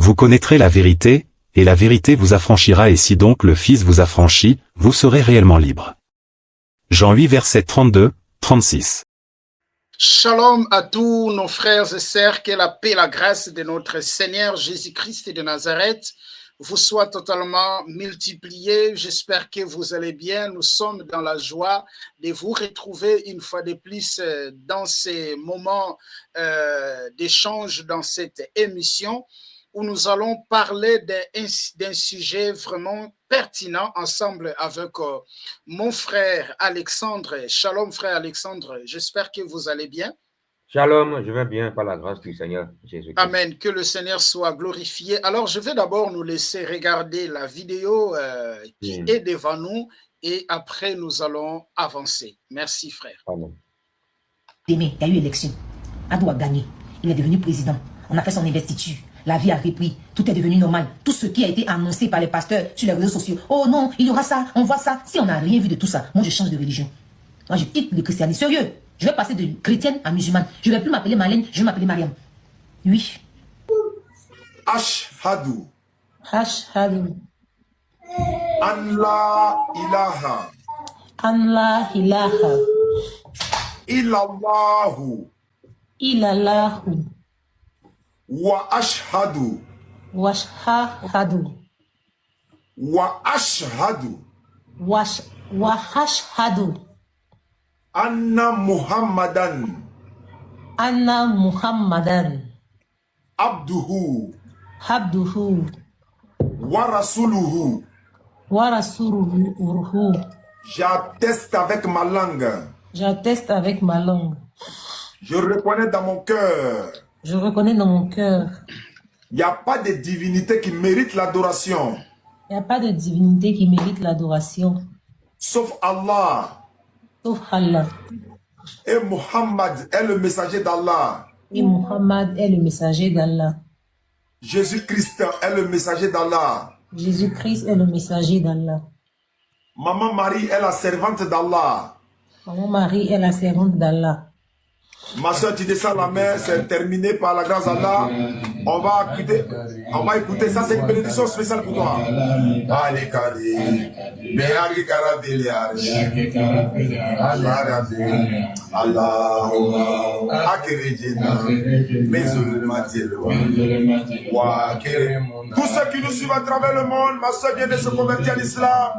Vous connaîtrez la vérité, et la vérité vous affranchira, et si donc le Fils vous affranchit, vous serez réellement libre. Jean 8 versets 32, 36. Shalom à tous nos frères et sœurs, que la paix et la grâce de notre Seigneur Jésus-Christ de Nazareth vous soit totalement multipliée. J'espère que vous allez bien. Nous sommes dans la joie de vous retrouver une fois de plus dans ces moments d'échange, dans cette émission où nous allons parler d'un sujet vraiment pertinent ensemble avec mon frère Alexandre. Shalom frère Alexandre, j'espère que vous allez bien. Shalom, je vais bien par la grâce du Seigneur Jésus-Christ. Amen, que le Seigneur soit glorifié. Alors je vais d'abord nous laisser regarder la vidéo qui est devant nous et après nous allons avancer. Merci frère. Amen. Il y a eu élection. Adou a gagné. Il est devenu président. On a fait son investiture. La vie a repris, tout est devenu normal. Tout ce qui a été annoncé par les pasteurs sur les réseaux sociaux. Oh non, il y aura ça, on voit ça. Si on n'a rien vu de tout ça, moi je change de religion. Moi je quitte le christianisme. Sérieux, je vais passer de chrétienne à musulmane. Je ne vais plus m'appeler Marlène, je vais m'appeler Mariam. Oui. Ashhadu. Ashhadu. An la ilaha. An la ilaha. Illallahu. Illallahu. Wa ashhadu. Washhadu. Wa ashhadu. Washhadu. Anna Muhammadan. Anna Muhammadan. Abduhu. Abduhu. Wa rasuluhu. Wa rasuluhu. J'atteste avec ma langue. J'atteste avec ma langue. Je reconnais dans mon cœur. Je reconnais dans mon cœur. Il n'y a pas de divinité qui mérite l'adoration. Il n'y a pas de divinité qui mérite l'adoration. Sauf Allah. Sauf Allah. Et Muhammad est le messager d'Allah. Et Muhammad est le messager d'Allah. Jésus-Christ est le messager d'Allah. Jésus-Christ est le messager d'Allah. Maman Marie est la servante d'Allah. Maman Marie est la servante d'Allah. Ma soeur, tu descends la main, c'est terminé par la grâce d'Allah. On va écouter, ça c'est une bénédiction spéciale pour toi. Allez, tous ceux qui nous suivent à travers le monde, ma soeur vient de se convertir à l'islam.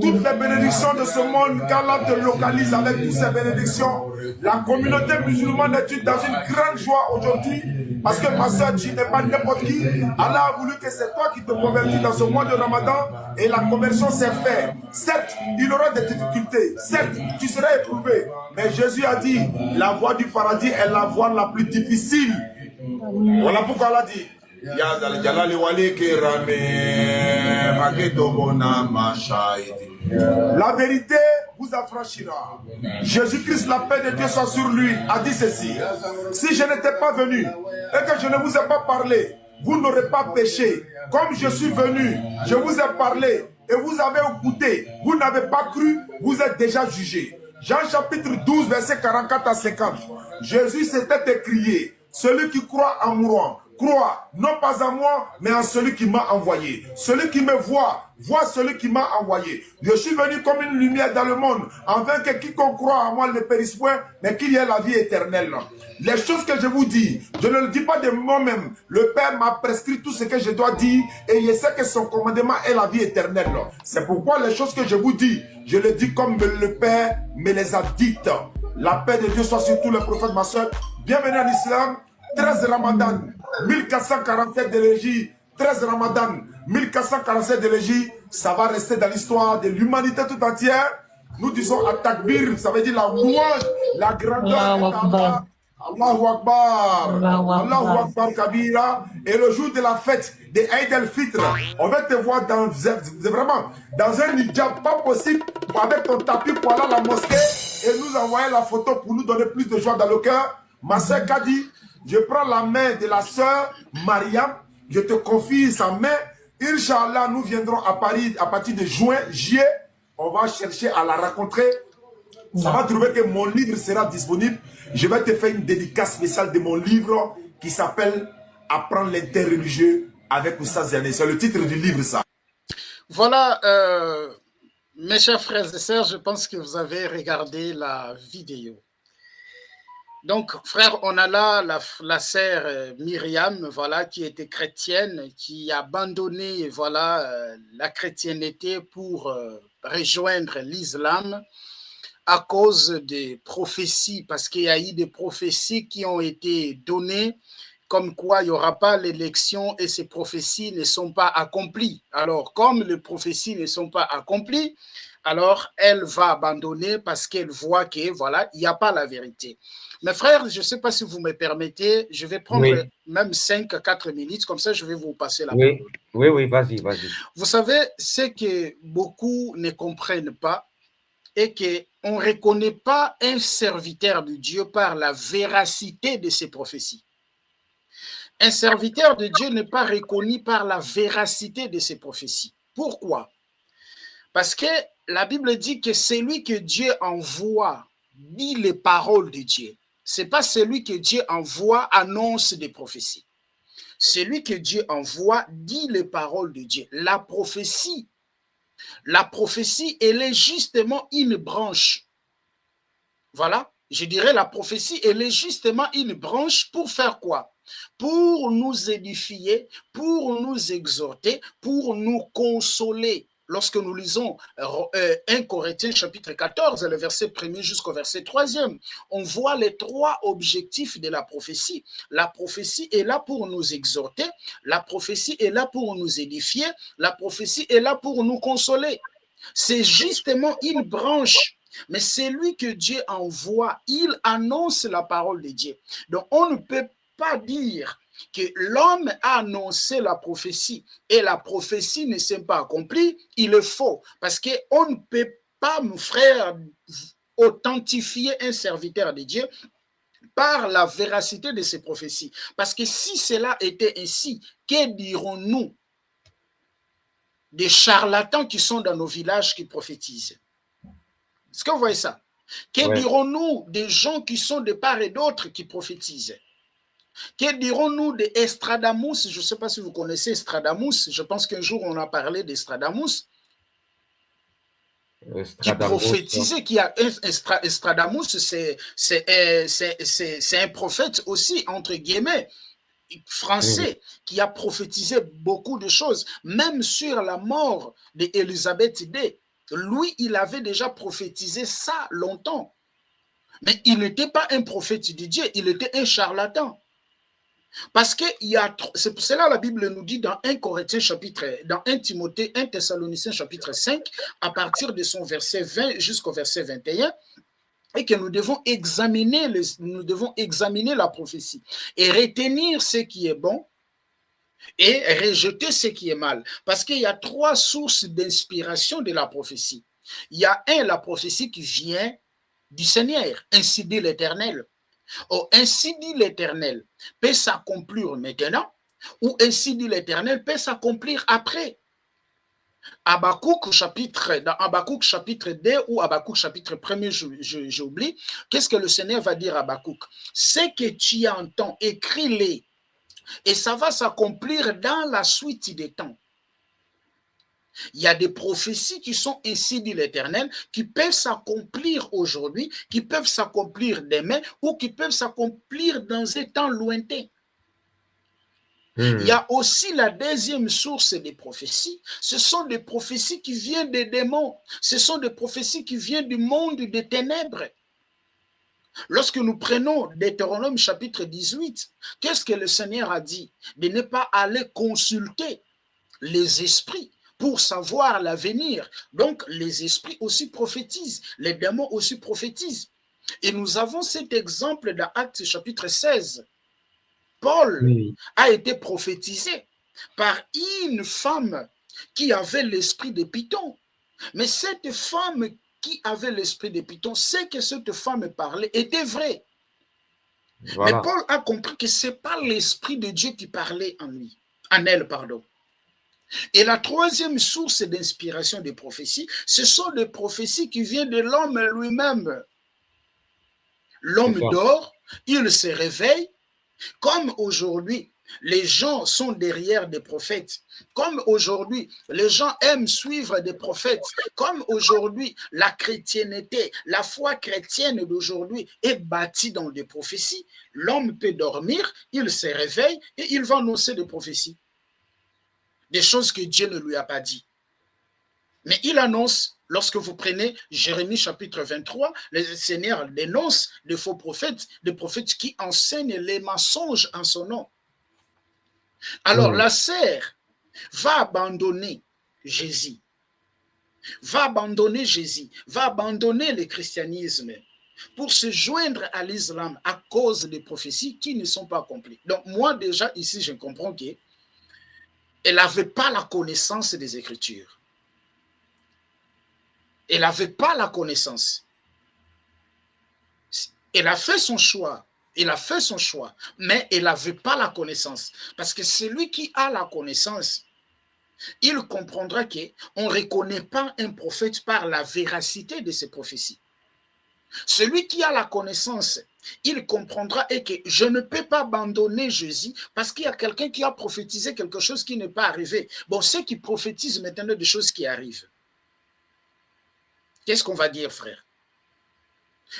Toutes les bénédictions de ce monde, qu'Allah te localise avec toutes ces bénédictions. La communauté musulmane est dans une grande joie aujourd'hui. Parce que ma soeur, tu n'es pas n'importe qui. Allah a voulu que c'est toi qui te convertis dans ce mois de Ramadan. Et la conversion s'est faite. Certes, il y aura des difficultés. Certes, tu seras éprouvé. Mais Jésus a dit, la voie du paradis est la voie la plus difficile. Voilà pourquoi Allah dit. La vérité vous affranchira. Jésus-Christ, la paix de Dieu soit sur lui, a dit ceci. Si je n'étais pas venu et que je ne vous ai pas parlé, vous n'aurez pas péché. Comme je suis venu, je vous ai parlé et vous avez écouté. Vous n'avez pas cru, vous êtes déjà jugé. Jean chapitre 12, verset 44 à 50. Jésus s'était écrié, celui qui croit en moi, croit non pas en moi, mais en celui qui m'a envoyé. Celui qui me voit, voit celui qui m'a envoyé. Je suis venu comme une lumière dans le monde, afin que quiconque croit en moi ne périsse point, mais qu'il y ait la vie éternelle. Les choses que je vous dis, je ne le dis pas de moi-même. Le Père m'a prescrit tout ce que je dois dire, et je sais que son commandement est la vie éternelle. C'est pourquoi les choses que je vous dis, je les dis comme le Père me les a dites. La paix de Dieu soit sur tous les prophètes, ma soeur. Bienvenue en islam. 13 Ramadan, 1447 d'élégie, 13 Ramadan, 1447 d'élégie, ça va rester dans l'histoire de l'humanité tout entière. Nous disons à Takbir, ça veut dire la louange, la grandeur d'Allah. Allahu Akbar, Allahu Akbar Kabira. Et le jour de la fête de Eid al-Fitr, on va te voir vraiment dans un hijab pas possible, avec ton tapis pour aller à la mosquée et nous envoyer la photo pour nous donner plus de joie dans le cœur. Ma soeur Kadi, je prends la main de la sœur Mariam, je te confie sa main. Inch'Allah, nous viendrons à Paris à partir de juin, juillet. On va chercher à la rencontrer. Ça va trouver que mon livre sera disponible. Je vais te faire une dédicace spéciale de mon livre qui s'appelle Apprendre l'interreligieux avec Oustaz Ziané. C'est le titre du livre, ça. Voilà, mes chers frères et sœurs, je pense que vous avez regardé la vidéo. Donc, frère, on a là la sœur Myriam, voilà, qui était chrétienne, qui a abandonné, voilà, la chrétienté pour rejoindre l'islam à cause des prophéties, parce qu'il y a eu des prophéties qui ont été données, comme quoi il n'y aura pas l'élection et ces prophéties ne sont pas accomplies. Alors, comme les prophéties ne sont pas accomplies, alors elle va abandonner parce qu'elle voit que, voilà, il n'y a pas la vérité. Mes frères, je ne sais pas si vous me permettez, je vais prendre même 5 à 4 minutes, comme ça je vais vous passer la parole. Oui, vas-y. Vous savez, ce que beaucoup ne comprennent pas est qu'on ne reconnaît pas un serviteur de Dieu par la véracité de ses prophéties. Un serviteur de Dieu n'est pas reconnu par la véracité de ses prophéties. Pourquoi? Parce que la Bible dit que celui que Dieu envoie dit les paroles de Dieu. Ce n'est pas celui que Dieu envoie annonce des prophéties. Celui que Dieu envoie dit les paroles de Dieu. La prophétie, elle est justement une branche. Voilà, je dirais la prophétie, elle est justement une branche pour faire quoi? Pour nous édifier, pour nous exhorter, pour nous consoler. Lorsque nous lisons 1 Corinthiens chapitre 14, le verset 1er jusqu'au verset 3e, on voit les 3 objectifs de la prophétie. La prophétie est là pour nous exhorter, la prophétie est là pour nous édifier, la prophétie est là pour nous consoler. C'est justement une branche. Mais celui que Dieu envoie, il annonce la parole de Dieu. Donc on ne peut pas dire que l'homme a annoncé la prophétie et la prophétie ne s'est pas accomplie, il est faux. Parce qu'on ne peut pas, mon frère, authentifier un serviteur de Dieu par la véracité de ses prophéties. Parce que si cela était ainsi, que dirons-nous des charlatans qui sont dans nos villages qui prophétisent? Est-ce que vous voyez ça? Que dirons-nous des gens qui sont de part et d'autre qui prophétisent? Que dirons-nous des Estradamus? Je ne sais pas si vous connaissez Estradamus. Je pense qu'un jour on a parlé d'Estradamus. Qui prophétisait, qui a Estradamus, c'est un prophète aussi, entre guillemets, français, qui a prophétisé beaucoup de choses, même sur la mort d'Élisabeth II. Lui, il avait déjà prophétisé ça longtemps. Mais il n'était pas un prophète de Dieu, il était un charlatan. Parce que c'est pour cela que la Bible nous dit dans 1 Corinthiens chapitre, dans 1 Timothée, 1 Thessaloniciens chapitre 5, à partir de son verset 20 jusqu'au verset 21, et que nous devons examiner la prophétie et retenir ce qui est bon et rejeter ce qui est mal. Parce qu'il y a 3 sources d'inspiration de la prophétie. Il y a la prophétie qui vient du Seigneur, ainsi dit l'Éternel. Oh, ainsi dit l'Éternel peut s'accomplir maintenant, ou ainsi dit l'Éternel peut s'accomplir après. Dans Habakkuk chapitre 2 ou Habakkuk chapitre 1er, j'oublie, qu'est-ce que le Seigneur va dire à Habakkuk? Ce que tu entends, écris-les, et ça va s'accomplir dans la suite des temps. Il y a des prophéties qui sont ainsi dit l'Éternel, qui peuvent s'accomplir aujourd'hui, qui peuvent s'accomplir demain, ou qui peuvent s'accomplir dans un temps lointain. Il y a aussi la deuxième source des prophéties. Ce sont des prophéties qui viennent des démons. Ce sont des prophéties qui viennent du monde des ténèbres. Lorsque nous prenons Deutéronome chapitre 18, qu'est-ce que le Seigneur a dit? De ne pas aller consulter les esprits pour savoir l'avenir. Donc, les esprits aussi prophétisent, les démons aussi prophétisent. Et nous avons cet exemple dans Actes chapitre 16. Paul a été prophétisé par une femme qui avait l'esprit de Python. Mais cette femme qui avait l'esprit de Python, ce que cette femme parlait était vrai. Voilà. Mais Paul a compris que ce n'est pas l'esprit de Dieu qui parlait en elle. Et la troisième source d'inspiration des prophéties, ce sont des prophéties qui viennent de l'homme lui-même. L'homme dort, il se réveille, comme aujourd'hui, Les gens sont derrière des prophètes. Comme aujourd'hui, les gens aiment suivre des prophètes. Comme aujourd'hui, la chrétienté, la foi chrétienne d'aujourd'hui est bâtie dans des prophéties. L'homme peut dormir, il se réveille et il va annoncer des prophéties. Des choses que Dieu ne lui a pas dit. Mais il annonce, lorsque vous prenez Jérémie chapitre 23, le Seigneur dénonce des faux prophètes, des prophètes qui enseignent les mensonges en son nom. Alors la sœur va abandonner Jésus, va abandonner le christianisme pour se joindre à l'islam à cause des prophéties qui ne sont pas accomplies. Donc moi déjà ici je comprends qu'elle n'avait pas la connaissance des Écritures. Elle n'avait pas la connaissance. Elle a fait son choix. Mais elle n'avait pas la connaissance. Parce que celui qui a la connaissance, il comprendra qu'on ne reconnaît pas un prophète par la véracité de ses prophéties. Celui qui a la connaissance, il comprendra que je ne peux pas abandonner Jésus parce qu'il y a quelqu'un qui a prophétisé quelque chose qui n'est pas arrivé. Bon, ceux qui prophétisent maintenant des choses qui arrivent. Qu'est-ce qu'on va dire, frère?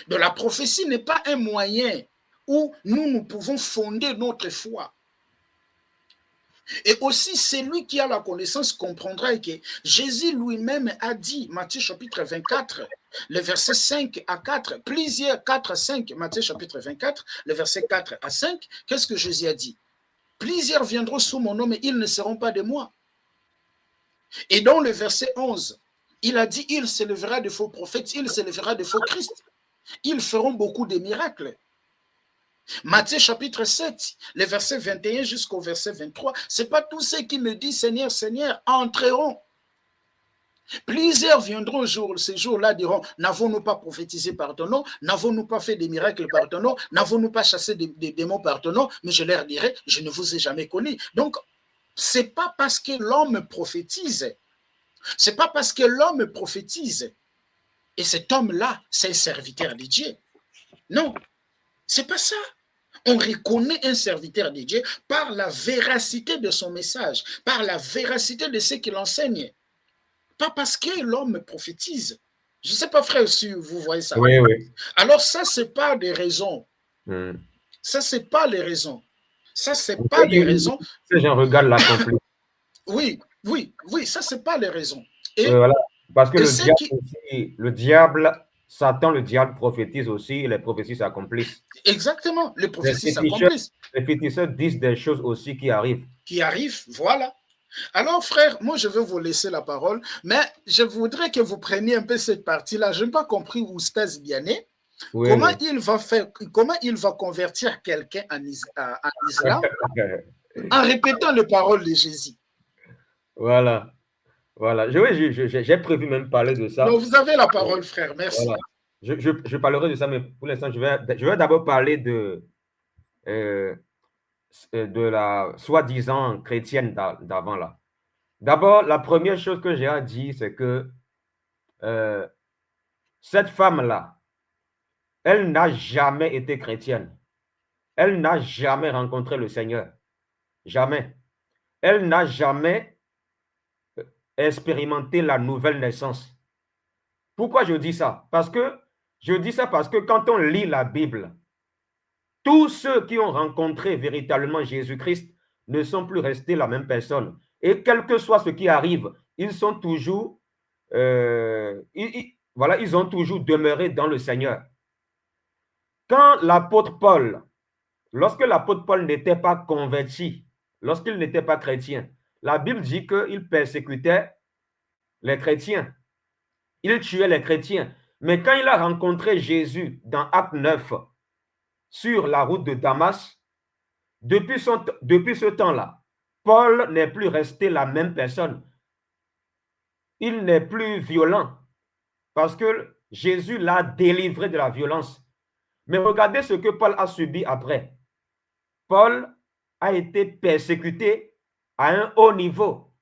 Donc la prophétie n'est pas un moyen où nous pouvons fonder notre foi. Et aussi, celui qui a la connaissance comprendra que Jésus lui-même a dit, Matthieu chapitre 24, le verset 5 à 4, plusieurs 4 à 5, Matthieu chapitre 24, le verset 4 à 5, qu'est-ce que Jésus a dit? Plusieurs viendront sous mon nom, mais ils ne seront pas de moi. Et dans le verset 11, il a dit, il s'élèvera de faux prophètes, il s'élèvera de faux Christ. Ils feront beaucoup de miracles. Matthieu chapitre 7, les versets 21 jusqu'au verset 23, ce n'est pas tous ceux qui me disent Seigneur, Seigneur, entreront. Plusieurs viendront ces jours-là, diront, n'avons-nous pas prophétisé par ton nom, n'avons-nous pas fait des miracles par ton nom, n'avons-nous pas chassé des démons par ton nom, mais je leur dirai, je ne vous ai jamais connu. Donc, ce n'est pas parce que l'homme prophétise, c'est pas parce que l'homme prophétise, et cet homme-là, c'est un serviteur de Dieu. Non, c'est pas ça. On reconnaît un serviteur de Dieu par la véracité de son message, par la véracité de ce qu'il enseigne. Pas parce que l'homme prophétise. Je ne sais pas, frère, si vous voyez ça. Oui, oui. Alors ça, ce n'est pas des raisons. Ça, ce n'est pas les raisons. Ça, ce n'est pas des raisons. Ces gens regardent l'accompli. Oui, ça, ce n'est pas les raisons. Et voilà. Parce que le diable, Satan, le diable prophétise aussi, et les prophéties s'accomplissent. Exactement, les prophéties s'accomplissent. Les féticheurs disent des choses aussi qui arrivent. Qui arrivent, voilà. Alors, frère, moi, je vais vous laisser la parole, mais je voudrais que vous preniez un peu cette partie-là. Je n'ai pas compris Oustaz Biané. Oui, comment il va convertir quelqu'un en islam en répétant les paroles de Jésus. Voilà. Voilà, j'ai prévu même parler de ça. Donc, vous avez la parole, frère, merci. Voilà. Je parlerai de ça, mais pour l'instant, je vais d'abord parler de la soi-disant chrétienne d'avant là. D'abord, la première chose que j'ai à dire, c'est que cette femme-là, elle n'a jamais été chrétienne. Elle n'a jamais rencontré le Seigneur. Jamais. Elle n'a jamais expérimenter la nouvelle naissance. Pourquoi je dis ça? Parce que quand on lit la Bible, tous ceux qui ont rencontré véritablement Jésus-Christ ne sont plus restés la même personne. Et quel que soit ce qui arrive, ils sont toujours, ils ont toujours demeuré dans le Seigneur. Quand l'apôtre Paul, lorsque l'apôtre Paul n'était pas converti, lorsqu'il n'était pas chrétien, la Bible dit qu'il persécutait les chrétiens. Il tuait les chrétiens. Mais quand il a rencontré Jésus dans Acte 9, sur la route de Damas, depuis ce temps-là, Paul n'est plus resté la même personne. Il n'est plus violent parce que Jésus l'a délivré de la violence. Mais regardez ce que Paul a subi après. Paul a été persécuté à un haut niveau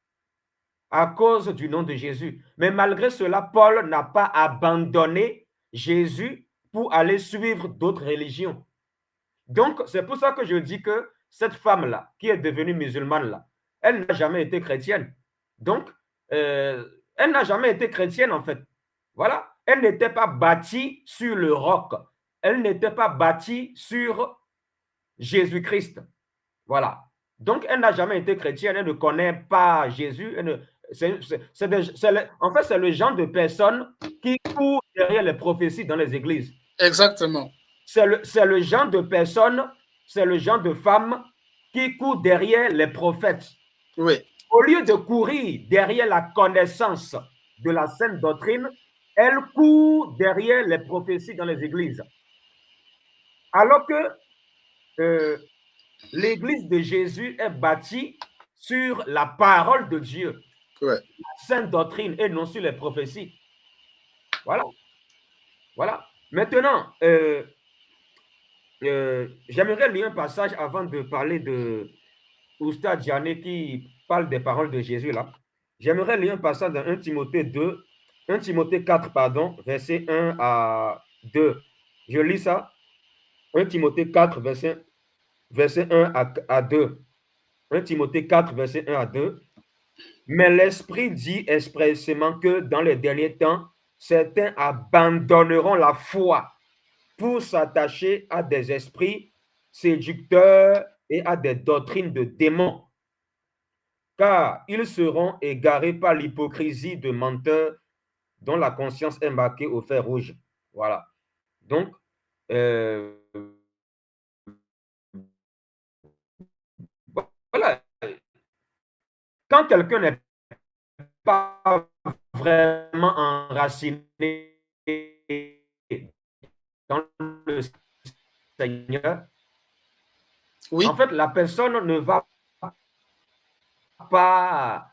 à cause du nom de Jésus. Mais malgré cela, Paul n'a pas abandonné Jésus pour aller suivre d'autres religions. Donc, c'est pour ça que je dis que cette femme-là, qui est devenue musulmane-là, elle n'a jamais été chrétienne. Donc, elle n'a jamais été chrétienne, en fait. Voilà. Elle n'était pas bâtie sur le roc. Elle n'était pas bâtie sur Jésus-Christ. Voilà. Donc, elle n'a jamais été chrétienne. Elle ne connaît pas Jésus. En fait, c'est le genre de personnes qui courent derrière les prophéties dans les églises. Exactement. C'est le genre de personnes, c'est le genre de femmes qui courent derrière les prophètes. Oui. Au lieu de courir derrière la connaissance de la sainte doctrine, elles courent derrière les prophéties dans les églises. Alors que l'église de Jésus est bâtie sur la parole de Dieu, Ouais. la sainte doctrine, et non sur les prophéties. Voilà. Voilà. Maintenant, j'aimerais lire un passage avant de parler de Oustad Diané qui parle des paroles de Jésus là. J'aimerais lire un passage dans 1 Timothée 4, pardon, verset 1 à 2. Je lis ça. 1 Timothée 4, verset 1 à 2. 1 Timothée 4, verset 1 à 2. Mais l'Esprit dit expressément que dans les derniers temps, certains abandonneront la foi pour s'attacher à des esprits séducteurs et à des doctrines de démons, car ils seront égarés par l'hypocrisie de menteurs dont la conscience est marquée au fer rouge. Voilà. Donc, voilà. Quand quelqu'un n'est pas vraiment enraciné dans le Seigneur, Oui. en fait, la personne ne va pas...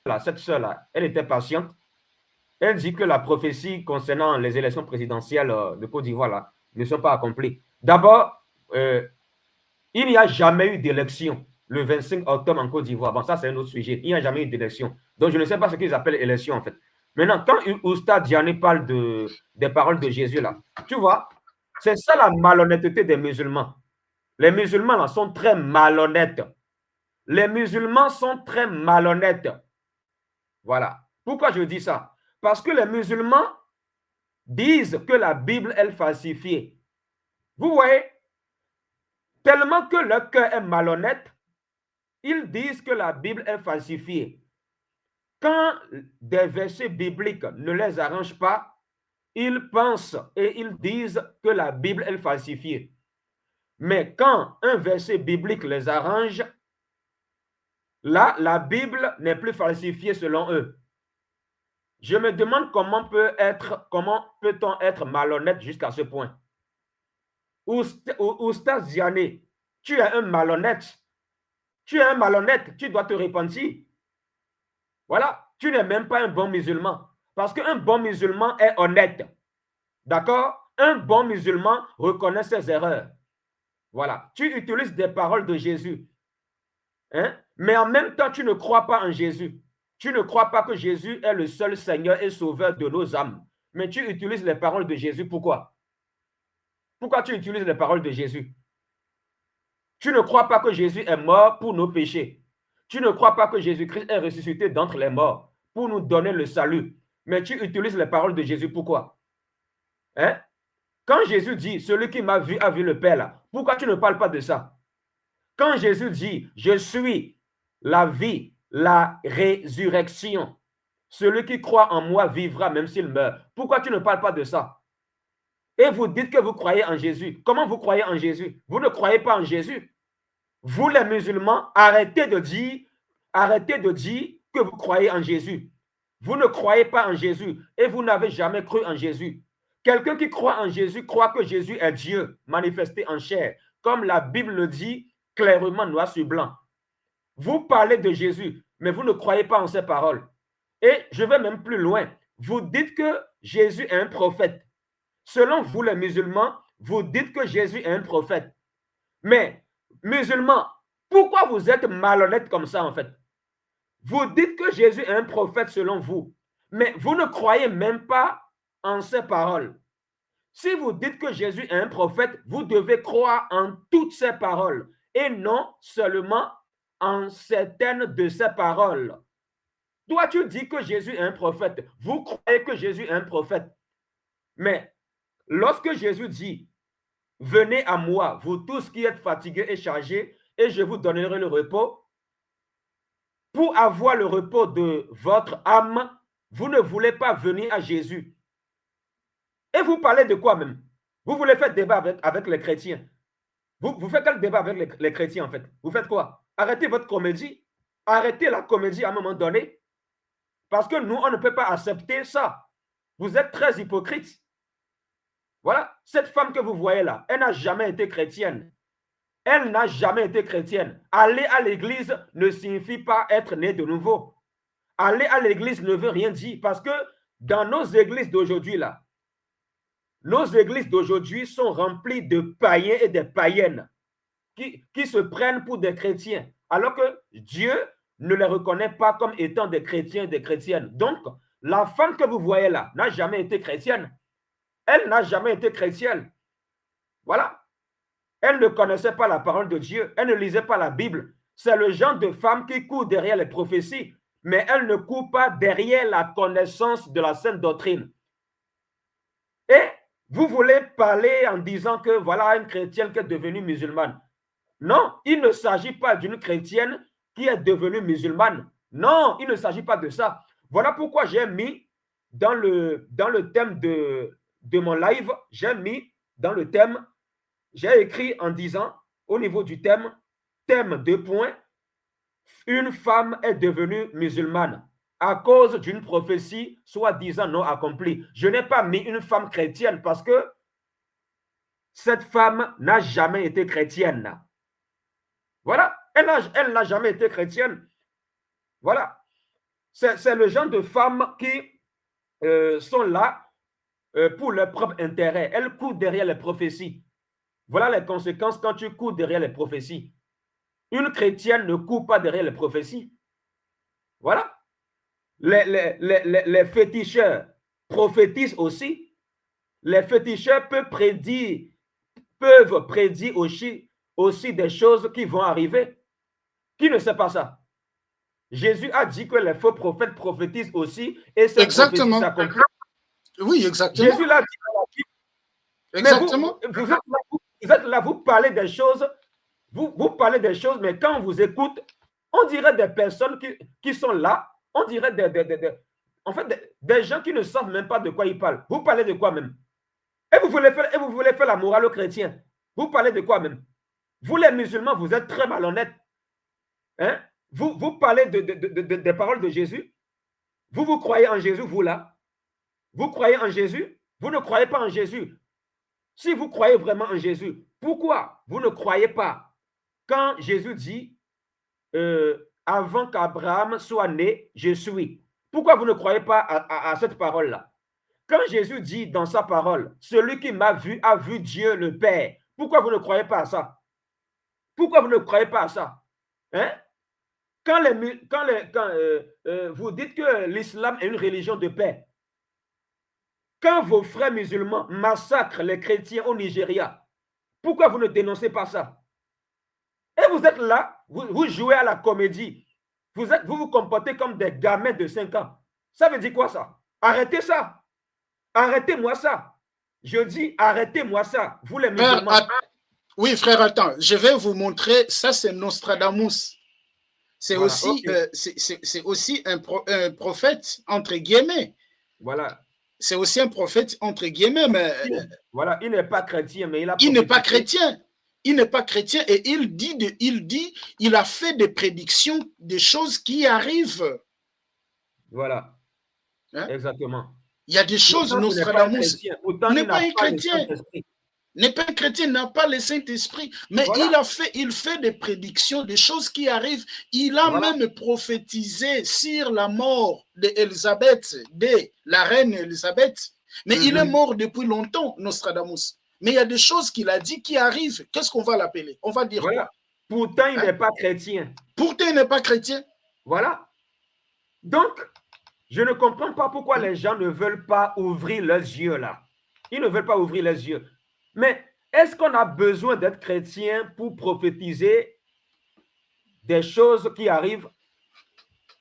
Là, cette sœur-là, elle était patiente. Elle dit que la prophétie concernant les élections présidentielles de Côte d'Ivoire là, ne sont pas accomplies. D'abord, il n'y a jamais eu d'élection le 25 octobre en Côte d'Ivoire. Bon, ça, c'est un autre sujet. Il n'y a jamais eu d'élection. Donc, je ne sais pas ce qu'ils appellent élection, en fait. Maintenant, quand Oustad Diané parle des paroles de Jésus, là, tu vois, c'est ça la malhonnêteté des musulmans. Les musulmans, là, sont très malhonnêtes. Les musulmans sont très malhonnêtes. Voilà. Pourquoi je dis ça? Parce que les musulmans disent que la Bible est falsifiée. Vous voyez, tellement que leur cœur est malhonnête, ils disent que la Bible est falsifiée. Quand des versets bibliques ne les arrangent pas, ils pensent et ils disent que la Bible est falsifiée. Mais quand un verset biblique les arrange, là, la Bible n'est plus falsifiée selon eux. Je me demande comment peut-on être malhonnête jusqu'à ce point. Oustaz Diané, tu es un malhonnête. Tu es un malhonnête, tu dois te repentir. Voilà, tu n'es même pas un bon musulman. Parce qu'un bon musulman est honnête. D'accord? Un bon musulman reconnaît ses erreurs. Voilà, tu utilises des paroles de Jésus. Hein? Mais en même temps, tu ne crois pas en Jésus. Tu ne crois pas que Jésus est le seul Seigneur et Sauveur de nos âmes. Mais tu utilises les paroles de Jésus. Pourquoi? Pourquoi tu utilises les paroles de Jésus? Tu ne crois pas que Jésus est mort pour nos péchés. Tu ne crois pas que Jésus-Christ est ressuscité d'entre les morts pour nous donner le salut. Mais tu utilises les paroles de Jésus. Pourquoi? Hein? Quand Jésus dit, celui qui m'a vu a vu le Père, là, pourquoi tu ne parles pas de ça? Quand Jésus dit, je suis la vie, la résurrection, celui qui croit en moi vivra même s'il meurt. Pourquoi tu ne parles pas de ça? Et vous dites que vous croyez en Jésus. Comment vous croyez en Jésus? Vous ne croyez pas en Jésus. Vous les musulmans, arrêtez de dire que vous croyez en Jésus. Vous ne croyez pas en Jésus et vous n'avez jamais cru en Jésus. Quelqu'un qui croit en Jésus croit que Jésus est Dieu manifesté en chair, comme la Bible le dit clairement noir sur blanc. Vous parlez de Jésus, mais vous ne croyez pas en ses paroles. Et je vais même plus loin. Vous dites que Jésus est un prophète. Selon vous, les musulmans, vous dites que Jésus est un prophète. Mais, musulmans, pourquoi vous êtes malhonnêtes comme ça, en fait? Vous dites que Jésus est un prophète selon vous, mais vous ne croyez même pas en ses paroles. Si vous dites que Jésus est un prophète, vous devez croire en toutes ses paroles et non seulement en certaines de ses paroles. Toi, tu dis que Jésus est un prophète. Vous croyez que Jésus est un prophète. Mais lorsque Jésus dit, venez à moi, vous tous qui êtes fatigués et chargés, et je vous donnerai le repos. Pour avoir le repos de votre âme, vous ne voulez pas venir à Jésus. Et vous parlez de quoi même? Vous voulez faire débat avec les chrétiens. Vous faites quel débat avec les chrétiens en fait? Vous faites quoi? Arrêtez votre comédie. Arrêtez la comédie à un moment donné. Parce que nous, on ne peut pas accepter ça. Vous êtes très hypocrite. Voilà, cette femme que vous voyez là, elle n'a jamais été chrétienne. Elle n'a jamais été chrétienne. Aller à l'église ne signifie pas être né de nouveau. Aller à l'église ne veut rien dire parce que dans nos églises d'aujourd'hui là, nos églises d'aujourd'hui sont remplies de païens et de païennes qui se prennent pour des chrétiens alors que Dieu ne les reconnaît pas comme étant des chrétiens et des chrétiennes. Donc, la femme que vous voyez là n'a jamais été chrétienne. Elle n'a jamais été chrétienne. Voilà. Elle ne connaissait pas la parole de Dieu. Elle ne lisait pas la Bible. C'est le genre de femme qui court derrière les prophéties, mais elle ne court pas derrière la connaissance de la sainte doctrine. Et vous voulez parler en disant que voilà une chrétienne qui est devenue musulmane. Non, il ne s'agit pas d'une chrétienne qui est devenue musulmane. Non, il ne s'agit pas de ça. Voilà pourquoi j'ai mis dans le thème de mon live, j'ai mis dans le thème, j'ai écrit en disant, au niveau du thème 2 points, une femme est devenue musulmane à cause d'une prophétie soi-disant non accomplie. Je n'ai pas mis une femme chrétienne parce que cette femme n'a jamais été chrétienne. Voilà, elle n'a jamais été chrétienne. Voilà, c'est le genre de femmes qui sont là pour leur propre intérêt. Elles courent derrière les prophéties. Voilà les conséquences quand tu cours derrière les prophéties. Une chrétienne ne court pas derrière les prophéties. Voilà. Les féticheurs prophétisent aussi. Les féticheurs peuvent prédire aussi des choses qui vont arriver. Qui ne sait pas ça? Jésus a dit que les faux prophètes prophétisent aussi et ces prophéties s'accomplissent. Oui, exactement. Jésus l'a dit dans la Bible. Exactement. Vous êtes là, vous parlez des choses, vous parlez des choses, mais quand on vous écoute, on dirait des personnes qui sont là, on dirait des gens qui ne savent même pas de quoi ils parlent. Vous parlez de quoi même? Et vous voulez faire la morale aux chrétiens. Vous parlez de quoi même? Vous les musulmans, vous êtes très malhonnêtes. Hein? Vous parlez des paroles de Jésus. Vous croyez en Jésus, vous là? Vous croyez en Jésus? Vous ne croyez pas en Jésus. Si vous croyez vraiment en Jésus, pourquoi vous ne croyez pas quand Jésus dit avant qu'Abraham soit né, je suis? Pourquoi vous ne croyez pas à cette parole-là? Quand Jésus dit dans sa parole, celui qui m'a vu a vu Dieu le Père, pourquoi vous ne croyez pas à ça? Pourquoi vous ne croyez pas à ça? Hein? Quand vous dites que l'islam est une religion de paix, quand vos frères musulmans massacrent les chrétiens au Nigeria, pourquoi vous ne dénoncez pas ça? Et vous êtes là, vous jouez à la comédie. Vous vous comportez comme des gamins de 5 ans. Ça veut dire quoi ça? Arrêtez ça. Arrêtez-moi ça. Je dis arrêtez-moi ça. Vous les musulmans. Oui, frère, attends. Je vais vous montrer. Ça, c'est Nostradamus. C'est voilà, aussi un prophète, entre guillemets. Voilà. C'est aussi un prophète, entre guillemets, mais... Voilà, il n'est pas chrétien, mais il n'est pas chrétien. Il n'est pas chrétien et il a fait des prédictions, des choses qui arrivent. Voilà. Hein? Exactement. Il y a des choses, Nostradamus n'est pas un chrétien. N'est pas un chrétien, n'a pas le Saint-Esprit, mais voilà. il fait des prédictions, des choses qui arrivent. Il a même prophétisé sur la mort d'Élisabeth, de la reine Élisabeth. Mais il est mort depuis longtemps, Nostradamus. Mais il y a des choses qu'il a dit qui arrivent. Qu'est-ce qu'on va l'appeler? On va dire quoi? Pourtant, il n'est pas chrétien. Pourtant, il n'est pas chrétien. Voilà. Donc, je ne comprends pas pourquoi les gens ne veulent pas ouvrir leurs yeux là. Ils ne veulent pas ouvrir les yeux. Mais est-ce qu'on a besoin d'être chrétien pour prophétiser des choses qui arrivent?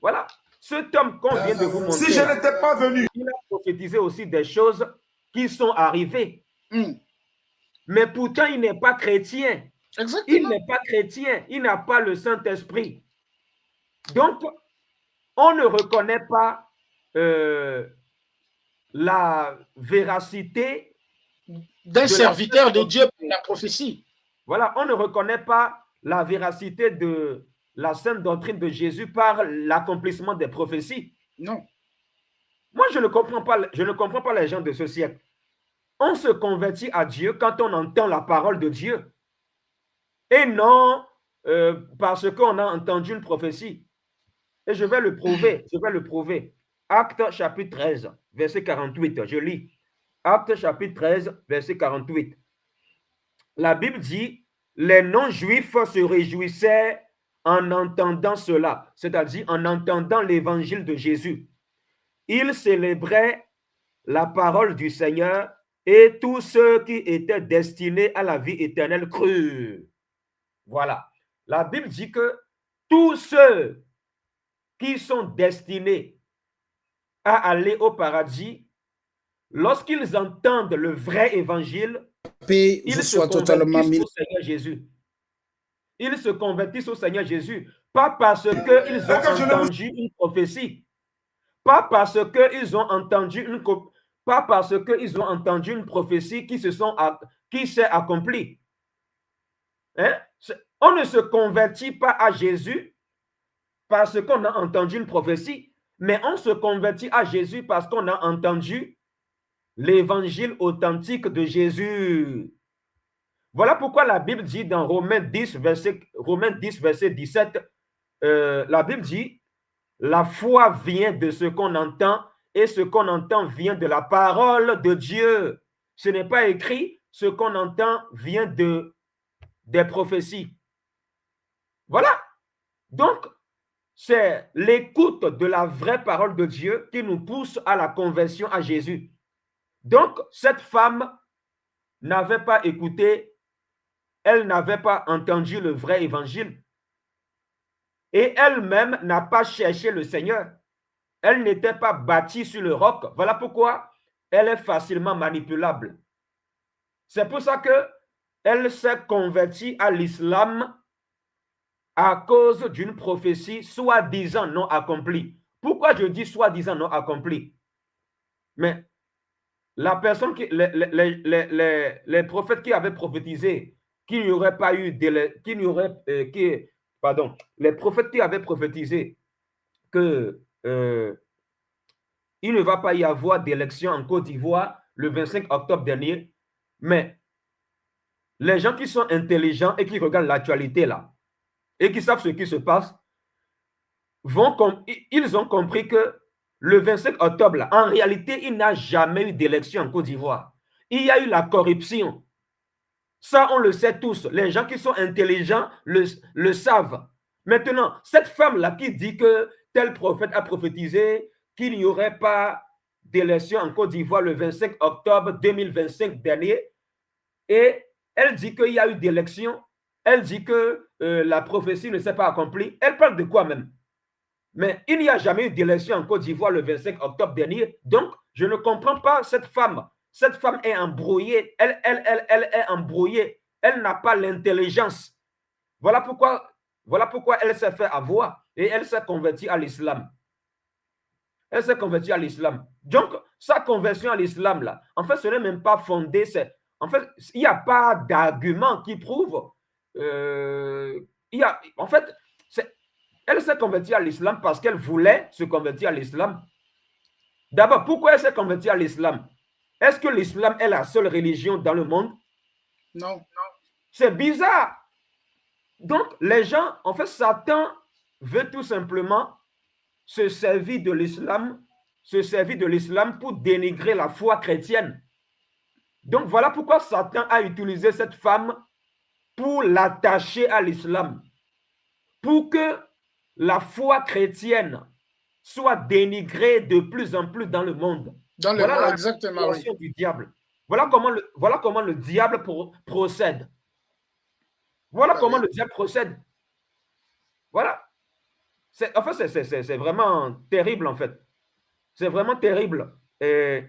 Voilà. Cet homme qu'on vient de vous montrer, Si je n'étais pas venu, il a prophétisé aussi des choses qui sont arrivées. Mais pourtant, il n'est pas chrétien. Exactement. Il n'est pas chrétien. Il n'a pas le Saint-Esprit. Donc, on ne reconnaît pas la véracité d'un serviteur de Dieu pour la prophétie. Voilà, on ne reconnaît pas la véracité de la sainte doctrine de Jésus par l'accomplissement des prophéties. Non. Moi, je ne comprends pas les gens de ce siècle. On se convertit à Dieu quand on entend la parole de Dieu. Et non parce qu'on a entendu une prophétie. Et je vais le prouver. Actes chapitre 13, verset 48, je lis. Actes chapitre 13, verset 48. La Bible dit, les non-juifs se réjouissaient en entendant cela, c'est-à-dire en entendant l'évangile de Jésus. Ils célébraient la parole du Seigneur et tous ceux qui étaient destinés à la vie éternelle crurent. Voilà. La Bible dit que tous ceux qui sont destinés à aller au paradis, lorsqu'ils entendent le vrai évangile, ils se convertissent au Seigneur Jésus. Ils se convertissent au Seigneur Jésus, pas parce qu'ils ont entendu une prophétie, pas parce qu'ils ont entendu une prophétie qui s'est accomplie. Hein? On ne se convertit pas à Jésus parce qu'on a entendu une prophétie, mais on se convertit à Jésus parce qu'on a entendu l'évangile authentique de Jésus. Voilà pourquoi la Bible dit dans Romains 10, verset 17, la Bible dit, la foi vient de ce qu'on entend et ce qu'on entend vient de la parole de Dieu. Ce n'est pas écrit, ce qu'on entend vient des prophéties. Voilà. Donc, c'est l'écoute de la vraie parole de Dieu qui nous pousse à la conversion à Jésus. Donc, cette femme n'avait pas écouté, elle n'avait pas entendu le vrai évangile et elle-même n'a pas cherché le Seigneur. Elle n'était pas bâtie sur le roc. Voilà pourquoi elle est facilement manipulable. C'est pour ça qu'elle s'est convertie à l'islam à cause d'une prophétie soi-disant non accomplie. Pourquoi je dis soi-disant non accomplie? Mais la personne les prophètes qui avaient prophétisé qu'il n'y aurait pas eu les prophètes qui avaient prophétisé que il ne va pas y avoir d'élection en Côte d'Ivoire le 25 octobre dernier, mais les gens qui sont intelligents et qui regardent l'actualité là et qui savent ce qui se passe ils ont compris que le 25 octobre, là, en réalité, il n'a jamais eu d'élection en Côte d'Ivoire. Il y a eu la corruption. Ça, on le sait tous. Les gens qui sont intelligents le savent. Maintenant, cette femme-là qui dit que tel prophète a prophétisé qu'il n'y aurait pas d'élection en Côte d'Ivoire le 25 octobre 2025 dernier, et elle dit qu'il y a eu d'élection, elle dit que la prophétie ne s'est pas accomplie. Elle parle de quoi même? Mais il n'y a jamais eu d'élection en Côte d'Ivoire le 25 octobre dernier. Donc, je ne comprends pas cette femme. Cette femme est embrouillée. Elle est embrouillée. Elle n'a pas l'intelligence. Voilà pourquoi elle s'est fait avoir et elle s'est convertie à l'islam. Elle s'est convertie à l'islam. Donc, sa conversion à l'islam, là, en fait, ce n'est même pas fondé. En fait, il n'y a pas d'argument qui prouve. Elle s'est convertie à l'islam parce qu'elle voulait se convertir à l'islam. D'abord, pourquoi elle s'est convertie à l'islam? Est-ce que l'islam est la seule religion dans le monde? Non. C'est bizarre. Donc, les gens, en fait, Satan veut tout simplement se servir de l'islam pour dénigrer la foi chrétienne. Donc, voilà pourquoi Satan a utilisé cette femme pour l'attacher à l'islam, pour que la foi chrétienne soit dénigrée de plus en plus dans le monde. Dans le monde, exactement, oui. Du diable. Voilà comment le diable procède. Voilà comment le diable procède. Voilà. En fait, c'est vraiment terrible, en fait. C'est vraiment terrible. Et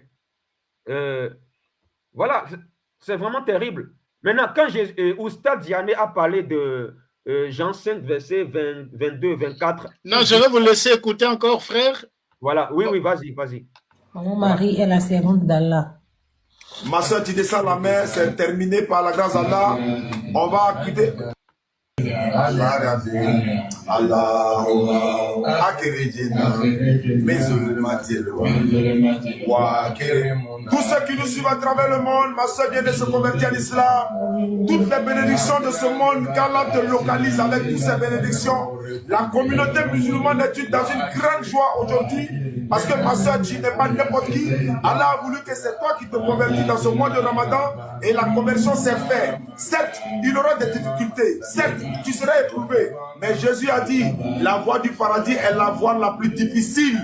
voilà, c'est vraiment terrible. Maintenant, quand Oustad Diané a parlé de Jean 5, verset 22, 24. Non, je vais vous laisser écouter encore, frère. Voilà, oui, oui, vas-y, vas-y. Mon mari est la servante d'Allah. Ma soeur, tu descends la main, c'est terminé par la grâce d'Allah. On va quitter. Tous ceux qui nous suivent à travers le monde, ma soeur vient de se convertir en islam. Toutes les bénédictions de ce monde, qu'Allah te localise avec toutes ces bénédictions. La communauté musulmane est dans une grande joie aujourd'hui. Parce que ma soeur, tu n'es pas n'importe qui. Allah a voulu que c'est toi qui te convertis dans ce mois de Ramadan. Et la conversion s'est faite. Certes, il y aura des difficultés. Certes, tu seras éprouvé. Mais Jésus a dit, la voie du paradis est la voie la plus difficile.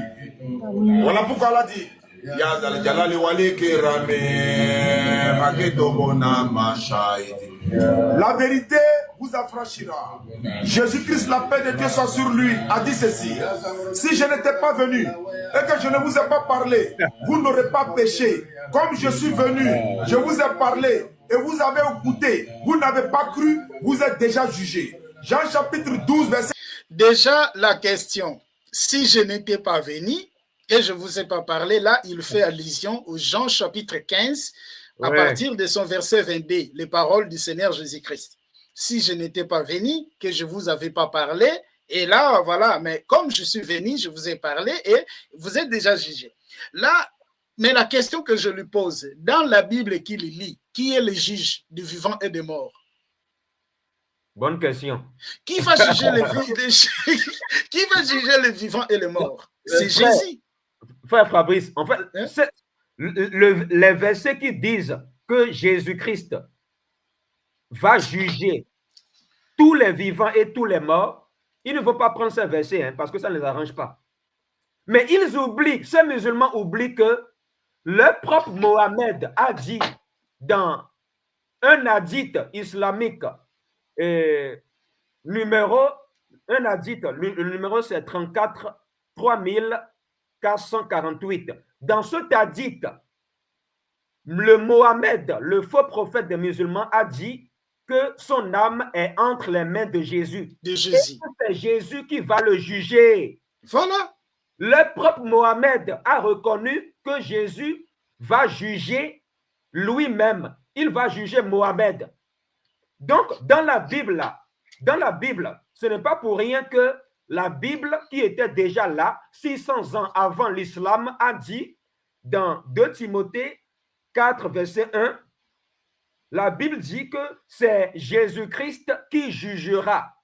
Voilà pourquoi Allah dit. La vérité vous affranchira. Jésus-Christ, la paix de Dieu soit sur lui, a dit ceci. Si je n'étais pas venu et que je ne vous ai pas parlé, vous n'aurez pas péché. Comme je suis venu, je vous ai parlé et vous avez écouté. Vous n'avez pas cru, vous êtes déjà jugé. Jean chapitre 12, verset... Déjà, la question, si je n'étais pas venu et je ne vous ai pas parlé, là, il fait allusion au Jean chapitre 15, à partir de son verset 22, les paroles du Seigneur Jésus-Christ. Si je n'étais pas venu, que je ne vous avais pas parlé, et là, voilà, mais comme je suis venu, je vous ai parlé et vous êtes déjà jugé. Là, mais la question que je lui pose, dans la Bible qu'il lit, qui est le juge du vivant et des morts? Bonne question. Qui va juger qui va juger les vivants et les morts? C'est Jésus. Frère Fabrice, en fait, les versets qui disent que Jésus-Christ va juger tous les vivants et tous les morts, il ne faut pas prendre ces versets parce que ça ne les arrange pas. Mais ils oublient, ces musulmans oublient que le propre Mohammed a dit dans un hadith islamique, le numéro c'est 3448. Dans ce hadith, le Mohammed, le faux prophète des musulmans, a dit que son âme est entre les mains de Jésus. Et c'est Jésus qui va le juger. Voilà. Le propre Mohammed a reconnu que Jésus va juger lui-même. Il va juger Mohammed. Donc, dans la Bible, ce n'est pas pour rien que la Bible, qui était déjà là, 600 ans avant l'islam, a dit dans 2 Timothée 4, verset 1, la Bible dit que c'est Jésus-Christ qui jugera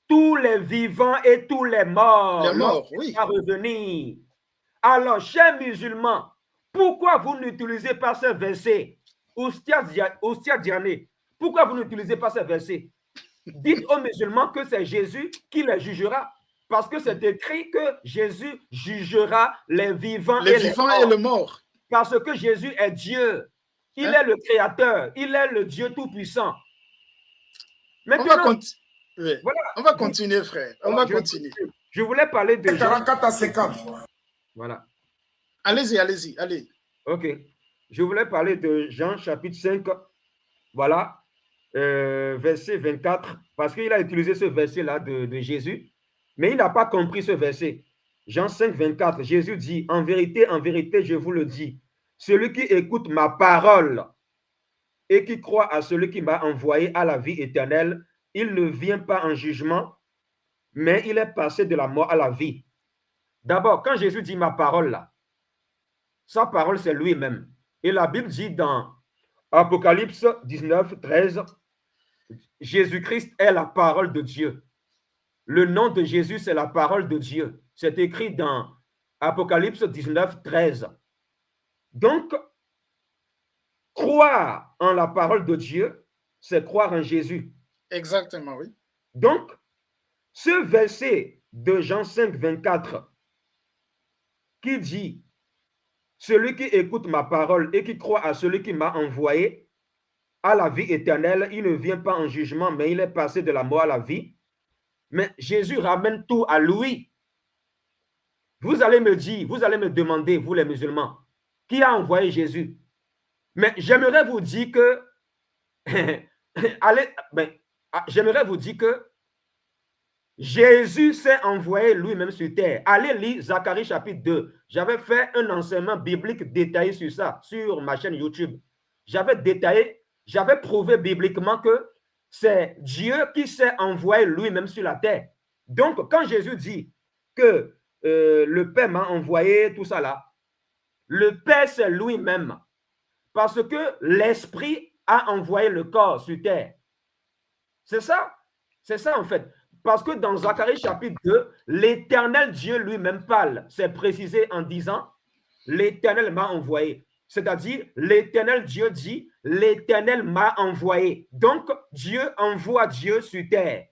tous les vivants et tous les morts. Les morts, oui. À revenir. Alors, chers musulmans, pourquoi vous n'utilisez pas ce verset? Oustia Diané, pourquoi vous n'utilisez pas ce verset? Dites aux musulmans que c'est Jésus qui les jugera. Parce que c'est écrit que Jésus jugera les vivants et les morts. Parce que Jésus est Dieu. Il est le Créateur. Il est le Dieu Tout-Puissant. Maintenant, on va continuer, frère. On va continuer. Je voulais parler de 44 à 50. Voilà. Allez-y, allez-y, allez. Ok. Je voulais parler de Jean chapitre 5. Voilà. Verset 24. Parce qu'il a utilisé ce verset-là de Jésus. Mais il n'a pas compris ce verset. Jean 5, 24. Jésus dit, en vérité, je vous le dis, celui qui écoute ma parole et qui croit à celui qui m'a envoyé à la vie éternelle, il ne vient pas en jugement, mais il est passé de la mort à la vie. D'abord, quand Jésus dit ma parole là, sa parole c'est lui-même. Et la Bible dit dans Apocalypse 19, 13, Jésus-Christ est la parole de Dieu. Le nom de Jésus, c'est la parole de Dieu. C'est écrit dans Apocalypse 19, 13. Donc, croire en la parole de Dieu, c'est croire en Jésus. Exactement, oui. Donc, ce verset de Jean 5, 24, qui dit « celui qui écoute ma parole et qui croit à celui qui m'a envoyé a la vie éternelle. Il ne vient pas en jugement, mais il est passé de la mort à la vie. Mais Jésus ramène tout à lui. Vous allez me dire, vous allez me demander, vous les musulmans, qui a envoyé Jésus? Mais j'aimerais vous dire que j'aimerais vous dire que Jésus s'est envoyé lui-même sur terre. Allez lire Zacharie chapitre 2. J'avais fait un enseignement biblique détaillé sur ça, sur ma chaîne YouTube. J'avais détaillé, j'avais prouvé bibliquement que c'est Dieu qui s'est envoyé lui-même sur la terre. Donc, quand Jésus dit que le Père m'a envoyé, tout ça là, le Père c'est lui-même. Parce que l'Esprit a envoyé le corps sur terre. C'est ça en fait. Parce que dans Zacharie chapitre 2, l'Éternel Dieu lui-même parle. C'est précisé en disant, l'Éternel m'a envoyé. C'est-à-dire, l'Éternel Dieu dit, l'Éternel m'a envoyé. Donc, Dieu envoie Dieu sur terre.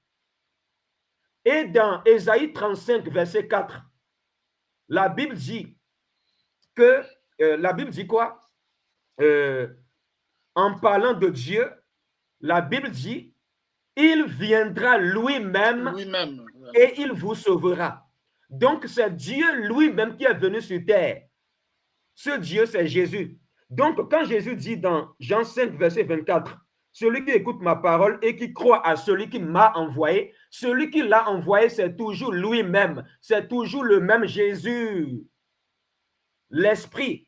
Et dans Ésaïe 35, verset 4, la Bible dit que, la Bible dit quoi? En parlant de Dieu, la Bible dit, il viendra lui-même et il vous sauvera. Donc, c'est Dieu lui-même qui est venu sur terre. Ce Dieu, c'est Jésus. Donc, quand Jésus dit dans Jean 5, verset 24, celui qui écoute ma parole et qui croit à celui qui m'a envoyé, celui qui l'a envoyé, c'est toujours lui-même. C'est toujours le même Jésus. L'Esprit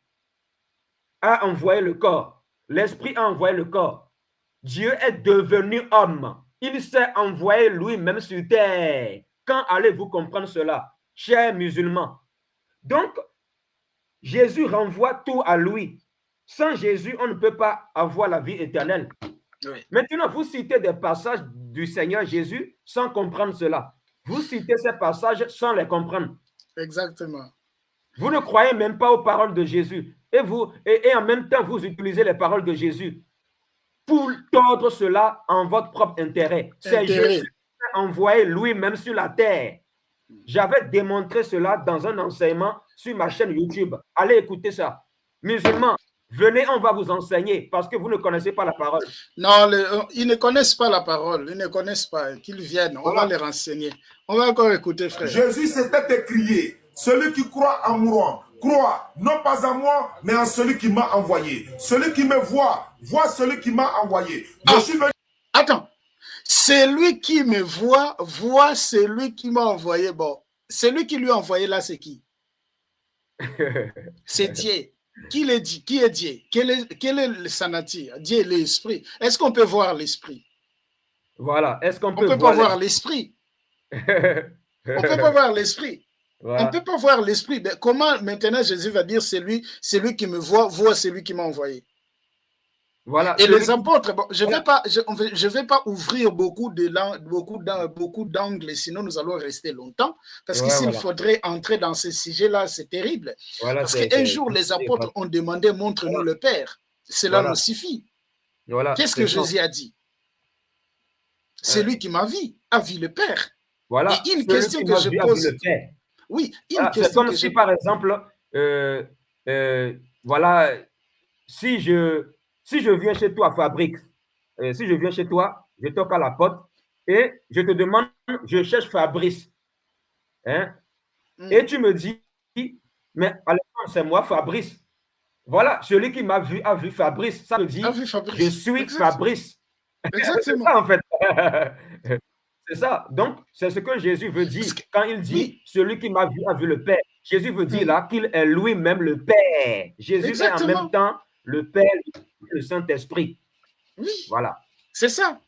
a envoyé le corps. L'Esprit a envoyé le corps. Dieu est devenu homme. Il s'est envoyé lui-même sur terre. Quand allez-vous comprendre cela, chers musulmans? Donc, Jésus renvoie tout à lui. Sans Jésus, on ne peut pas avoir la vie éternelle. Oui. Maintenant, vous citez des passages du Seigneur Jésus sans comprendre cela. Vous citez ces passages sans les comprendre. Exactement. Vous ne croyez même pas aux paroles de Jésus. Et en même temps, vous utilisez les paroles de Jésus pour tordre cela en votre propre intérêt. C'est Jésus qui a envoyé lui-même sur la terre. J'avais démontré cela dans un enseignement sur ma chaîne YouTube. Allez écouter ça. Musulmans, venez, on va vous enseigner parce que vous ne connaissez pas la parole. Non, ils ne connaissent pas la parole. Ils ne connaissent pas. Qu'ils viennent, on va les renseigner. On va encore écouter, frère. Jésus s'était écrié, celui qui croit en moi, croit non pas en moi, mais en celui qui m'a envoyé. Celui qui me voit, voit celui qui m'a envoyé. Je suis venu... Attends. Celui qui me voit, voit celui qui m'a envoyé. Bon, celui qui lui a envoyé là, c'est qui? C'est Dieu. Qui est dit? Qui est Dieu? Quel est le nature? Dieu est l'esprit. Est-ce qu'on peut voir l'esprit? Voilà. Est-ce qu'on peut pas voir l'esprit? On peut pas voir l'esprit. Voilà. On ne peut pas voir l'esprit. Mais comment maintenant Jésus va dire celui qui me voit, voit celui qui m'a envoyé? Voilà. Et les apôtres, bon, je ne vais pas ouvrir beaucoup d'angles, sinon nous allons rester longtemps. Parce que s'il faudrait entrer dans ce sujet-là, c'est terrible. Voilà, parce qu'un jour, les apôtres ont demandé, montre-nous le Père. Cela nous suffit. Voilà, qu'est-ce que Jésus a dit? Celui qui m'a vu a vu le Père. Voilà. Et une question que je pose. Oui, une question. C'est comme si, par exemple, voilà, si je viens chez toi, Fabrice, si je viens chez toi, je toque à la porte et je te demande, je cherche Fabrice. Hein? Et tu me dis, mais c'est moi, Fabrice. Voilà, celui qui m'a vu a vu Fabrice. Ça veut dire, je suis Fabrice. C'est ça, en fait. C'est ça. Donc, c'est ce que Jésus veut dire quand il dit, celui qui m'a vu a vu le Père. Jésus veut dire là qu'il est lui-même le Père. Jésus est en même temps le Père, le Saint-Esprit. Oui. Voilà. C'est ça.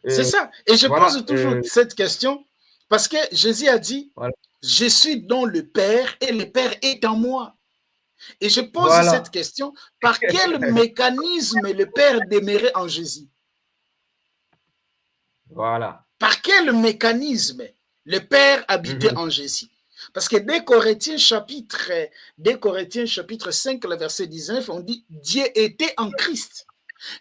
C'est ça. Et je pose toujours cette question parce que Jésus a dit, je suis dans le Père et le Père est en moi. Et je pose cette question, par quel mécanisme le Père demeurait en Jésus? Voilà. Par quel mécanisme le Père habitait en Jésus? Parce que dès Corinthiens chapitre 5, le verset 19, on dit Dieu était en Christ.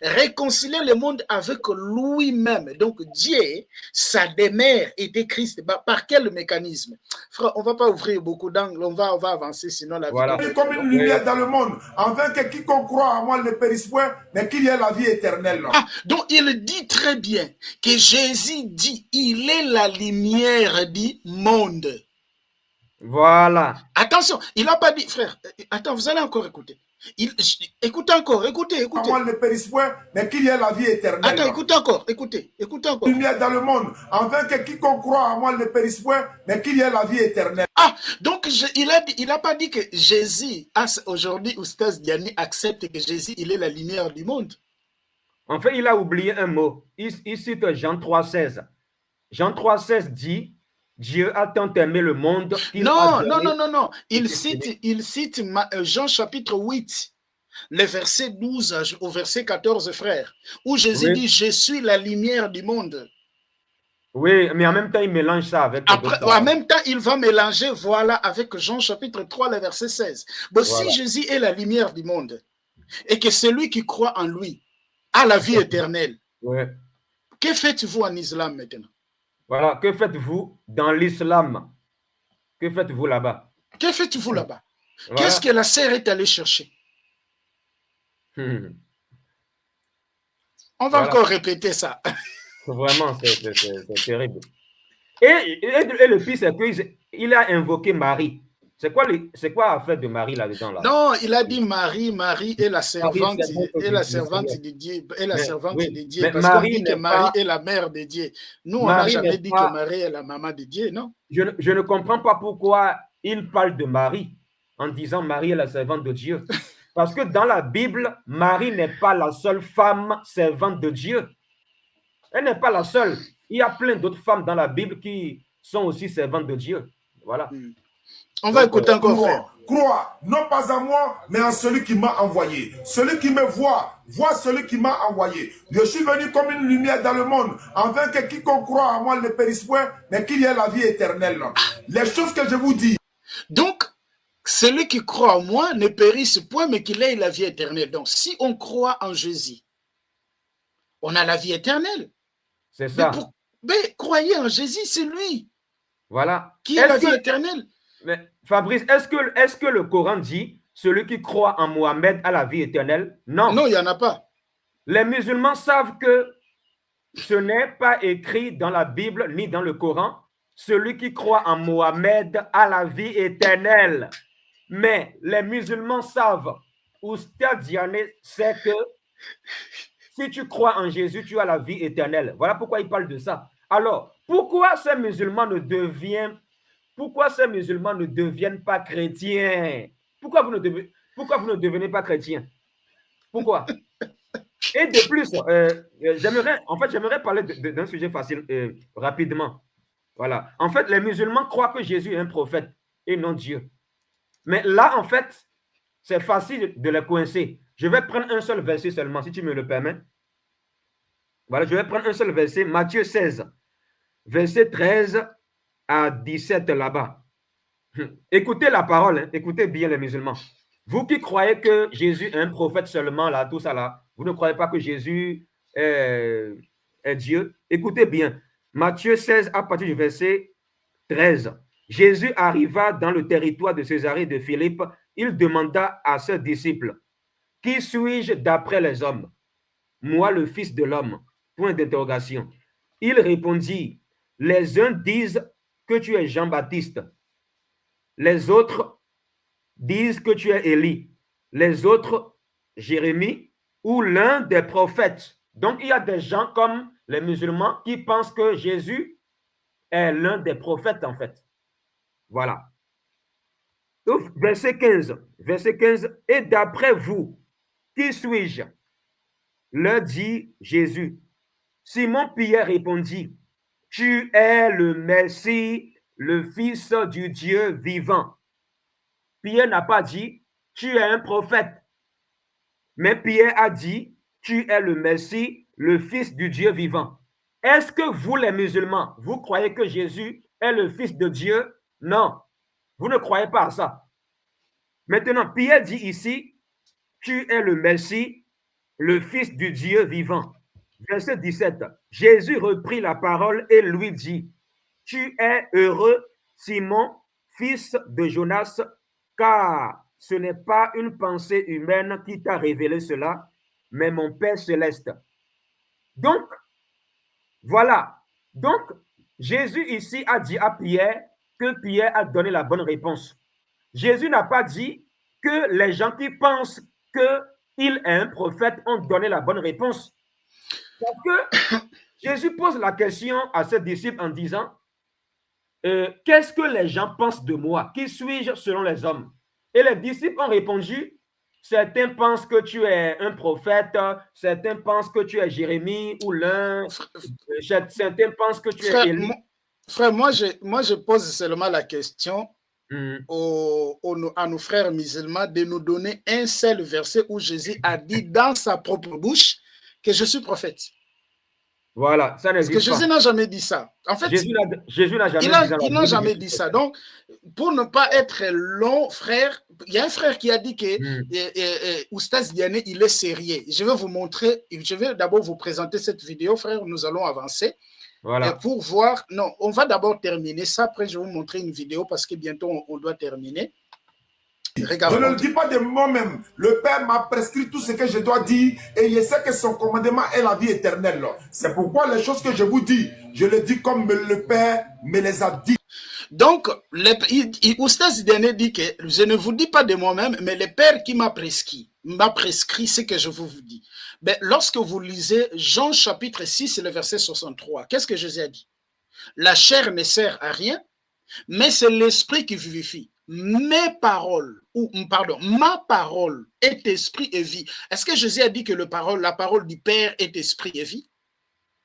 réconcilier le monde avec lui-même. Donc Dieu, sa demeure était Christ. Par quel mécanisme? Frère, on ne va pas ouvrir beaucoup d'angles, on va avancer, sinon la Voilà. vidéo... Comme une lumière dans le monde, afin que quiconque croit à moi ne périsse point, mais qu'il y ait la vie éternelle. Ah, donc il dit très bien que Jésus dit, il est la lumière du monde. Voilà. Attention, il n'a pas dit, frère, attends, vous allez encore écouter. Écoutez encore, écoutez. À moi ne périsse point, mais qu'il y ait la vie éternelle. Attends, écoutez encore, écoutez encore. Lumière dans le monde, afin que quiconque croit à moi ne périsse point, mais qu'il y ait la vie éternelle. Ah, donc il n'a pas dit que Jésus, aujourd'hui, Oustaz Diani accepte que Jésus, il est la lumière du monde. En fait, il a oublié un mot. Il cite Jean 3,16. Jean 3,16 dit, Dieu a tant aimé le monde qu'il non. Il cite Jean chapitre 8, le verset 12 au verset 14, frère, où Jésus dit, je suis la lumière du monde. Oui, mais en même temps, il mélange ça avec... En même temps, il va mélanger, voilà, avec Jean chapitre 3, le verset 16. Bon, voilà. Si Jésus est la lumière du monde, et que celui qui croit en lui a la vie éternelle, que faites-vous en islam maintenant? Voilà, que faites-vous dans l'islam? Que faites-vous là-bas? Que faites-vous là-bas? Voilà. Qu'est-ce que la sœur est allée chercher? On va encore répéter ça. Vraiment, c'est terrible. Et le pire, c'est qu'il a invoqué Marie. C'est quoi l'affaire de Marie là-dedans là? Non, il a dit Marie est la servante, de Dieu, est la servante de Dieu. Parce qu'on dit que Marie est la mère de Dieu. Nous, on n'a jamais dit que Marie est la maman de Dieu, non? Je ne comprends pas pourquoi il parle de Marie en disant Marie est la servante de Dieu. Parce que dans la Bible, Marie n'est pas la seule femme servante de Dieu. Elle n'est pas la seule. Il y a plein d'autres femmes dans la Bible qui sont aussi servantes de Dieu. Voilà. On va écouter encore, frère. Crois, non pas à moi, mais en celui qui m'a envoyé. Celui qui me voit celui qui m'a envoyé. Je suis venu comme une lumière dans le monde, afin que quiconque croit à moi ne périsse point, mais qu'il y ait la vie éternelle. Les choses que je vous dis. Donc, celui qui croit en moi ne périsse point, mais qu'il ait la vie éternelle. Donc, si on croit en Jésus, on a la vie éternelle. C'est ça. Mais croyez en Jésus, c'est lui. Voilà. Qui est la vie éternelle. Mais Fabrice, est-ce que le Coran dit celui qui croit en Mohammed a la vie éternelle? Non. Non, il n'y en a pas. Les musulmans savent que ce n'est pas écrit dans la Bible ni dans le Coran. Celui qui croit en Mohammed a la vie éternelle. Mais les musulmans savent, Oustaz Diané sait que si tu crois en Jésus, tu as la vie éternelle. Voilà pourquoi il parle de ça. Alors, pourquoi ces musulmans ne deviennent pas chrétiens? Pourquoi vous ne devenez pas chrétiens? Pourquoi? Et de plus, j'aimerais parler d'un sujet facile, rapidement. Voilà. En fait, les musulmans croient que Jésus est un prophète et non Dieu. Mais là, en fait, c'est facile de les coincer. Je vais prendre un seul verset seulement, si tu me le permets. Voilà, je vais prendre un seul verset, Matthieu 16, verset 13 à 17 là-bas. Écoutez la parole, hein, écoutez bien les musulmans. Vous qui croyez que Jésus est un prophète seulement, là, tout ça là, vous ne croyez pas que Jésus est Dieu? Écoutez bien, Matthieu 16 à partir du verset 13. Jésus arriva dans le territoire de Césarée de Philippe. Il demanda à ses disciples, « Qui suis-je d'après les hommes? Moi, le Fils de l'homme. » Point d'interrogation. Il répondit, « Les uns disent que tu es Jean-Baptiste. Les autres disent que tu es Élie. Les autres, Jérémie ou l'un des prophètes. » Donc, il y a des gens comme les musulmans qui pensent que Jésus est l'un des prophètes, en fait. Voilà. Verset 15. « Et d'après vous, qui suis-je? » Leur dit Jésus. Simon-Pierre répondit, « Tu es le Messie, le Fils du Dieu vivant. » Pierre n'a pas dit, « Tu es un prophète. » Mais Pierre a dit, « Tu es le Messie, le Fils du Dieu vivant. » Est-ce que vous, les musulmans, vous croyez que Jésus est le Fils de Dieu? Non, vous ne croyez pas à ça. Maintenant, Pierre dit ici, « Tu es le Messie, le Fils du Dieu vivant. Verset 17. Jésus reprit la parole et lui dit, tu es heureux, Simon, fils de Jonas, car ce n'est pas une pensée humaine qui t'a révélé cela, mais mon Père céleste. Donc, voilà. Donc, Jésus ici a dit à Pierre que Pierre a donné la bonne réponse. Jésus n'a pas dit que les gens qui pensent qu'il est un prophète ont donné la bonne réponse. Parce que Jésus pose la question à ses disciples en disant, qu'est-ce que les gens pensent de moi? Qui suis-je selon les hommes? Et les disciples ont répondu, certains pensent que tu es un prophète, certains pensent que tu es Jérémie ou l'un, certains pensent que tu es Élie. Frère, moi je pose seulement la question à nos frères musulmans de nous donner un seul verset où Jésus a dit dans sa propre bouche que je suis prophète. Voilà, ça n'existe pas. Parce que Jésus n'a jamais dit ça. En fait, Jésus n'a jamais dit ça. Il n'a jamais dit ça. Donc, pour ne pas être long, frère, il y a un frère qui a dit que Oustaz Diané, il est sérieux. Je vais vous montrer, je vais d'abord vous présenter cette vidéo, frère. Nous allons avancer. Voilà. Et pour voir, non, on va d'abord terminer ça. Après, je vais vous montrer une vidéo parce que bientôt, on doit terminer. Regarde, je ne le dis pas de moi-même. Le Père m'a prescrit tout ce que je dois dire et je sais que son commandement est la vie éternelle. C'est pourquoi les choses que je vous dis, je les dis comme le Père me les a dit. Donc, Oustaz Diané dit que je ne vous dis pas de moi-même, mais le Père qui m'a prescrit ce que je vous dis. Mais lorsque vous lisez Jean chapitre 6, le verset 63, qu'est-ce que Jésus a dit? La chair ne sert à rien, mais c'est l'esprit qui vivifie. Mes paroles, ma parole est esprit et vie. Est-ce que Jésus a dit que la parole du Père est esprit et vie?